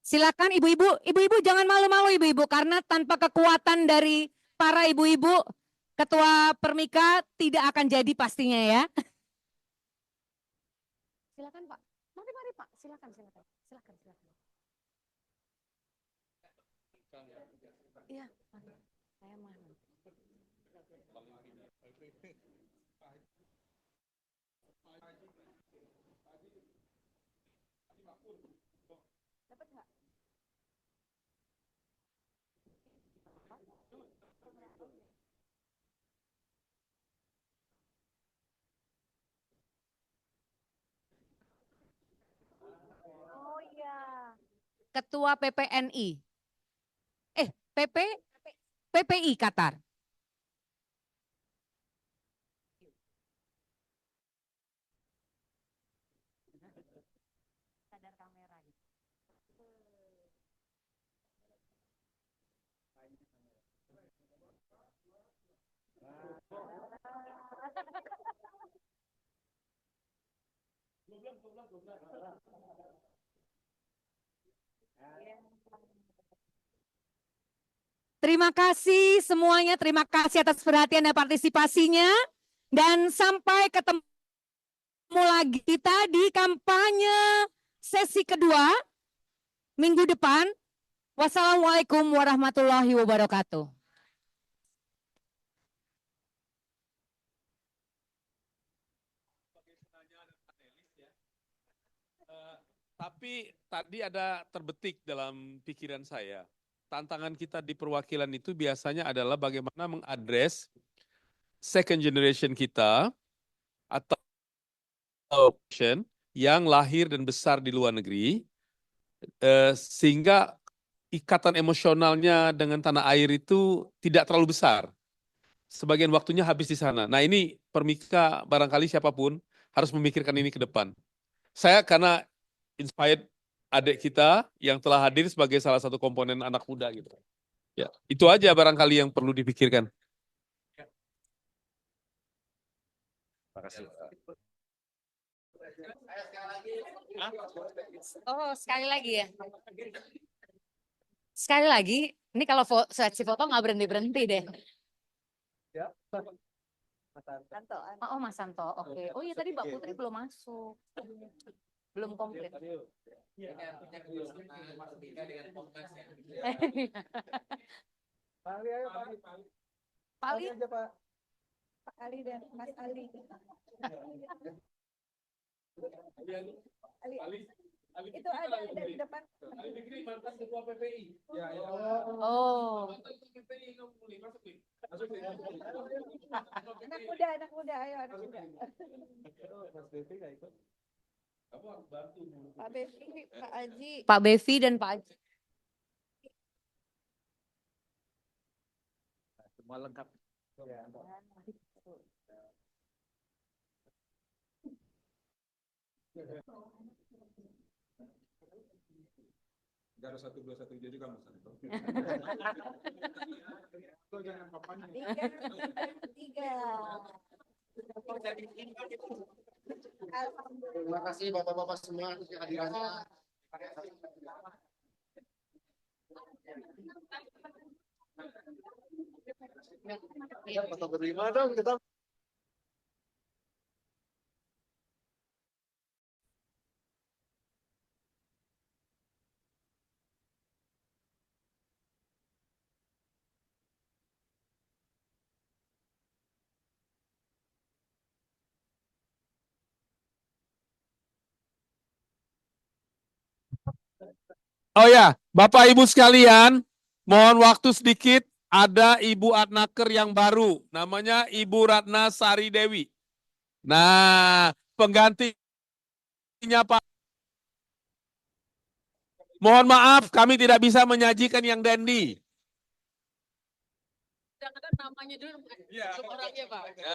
Silakan ibu-ibu jangan malu-malu ibu-ibu karena tanpa kekuatan dari para ibu-ibu ketua Permika tidak akan jadi pastinya ya. Silakan Pak. Mari Pak, silakan. Iya, saya mau. Dapat nggak? Oh iya. Ketua PPNI. PPI Qatar. Sadar kamera. Terima kasih semuanya, terima kasih atas perhatian dan partisipasinya. Dan sampai ketemu lagi kita di kampanye sesi kedua minggu depan. Wassalamualaikum warahmatullahi wabarakatuh. Tapi tadi ada terbetik dalam pikiran saya. Tantangan kita di perwakilan itu biasanya adalah bagaimana mengadres second generation kita atau yang lahir dan besar di luar negeri, sehingga ikatan emosionalnya dengan tanah air itu tidak terlalu besar. Sebagian waktunya habis di sana. Nah ini Permika barangkali siapapun harus memikirkan ini ke depan. Saya karena inspired adik kita yang telah hadir sebagai salah satu komponen anak muda gitu. Ya, itu aja barangkali yang perlu dipikirkan. Terima kasih. Oh, sekali lagi ya. Sekali lagi, ini kalau sesi foto nggak berhenti-berhenti deh. Ya, Oh, Mas Santo, oke. Oh iya tadi Mbak Putri belum masuk. Belum komplit. Pak Ali aja Pak. Pak Ali dan Mas Ali. Ali. Itu ada di depan. Mantan ketua PPI. Oh. Anak muda, ayo anak muda. Pak Bevi, Pak Aji. Pak Bevi dan Pak Aji. Semua lengkap. Negara 121 juga Mas Anto. Tiga. Terima kasih Bapak-Bapak semua atas kehadirannya. Foto berlima dong kita. Oh ya, Bapak Ibu sekalian, mohon waktu sedikit. Ada Ibu Adnaker yang baru, namanya Ibu Ratna Sari Dewi. Nah, penggantinya Pak. Mohon maaf, kami tidak bisa menyajikan yang dandy. Namanya dulu, orangnya Pak.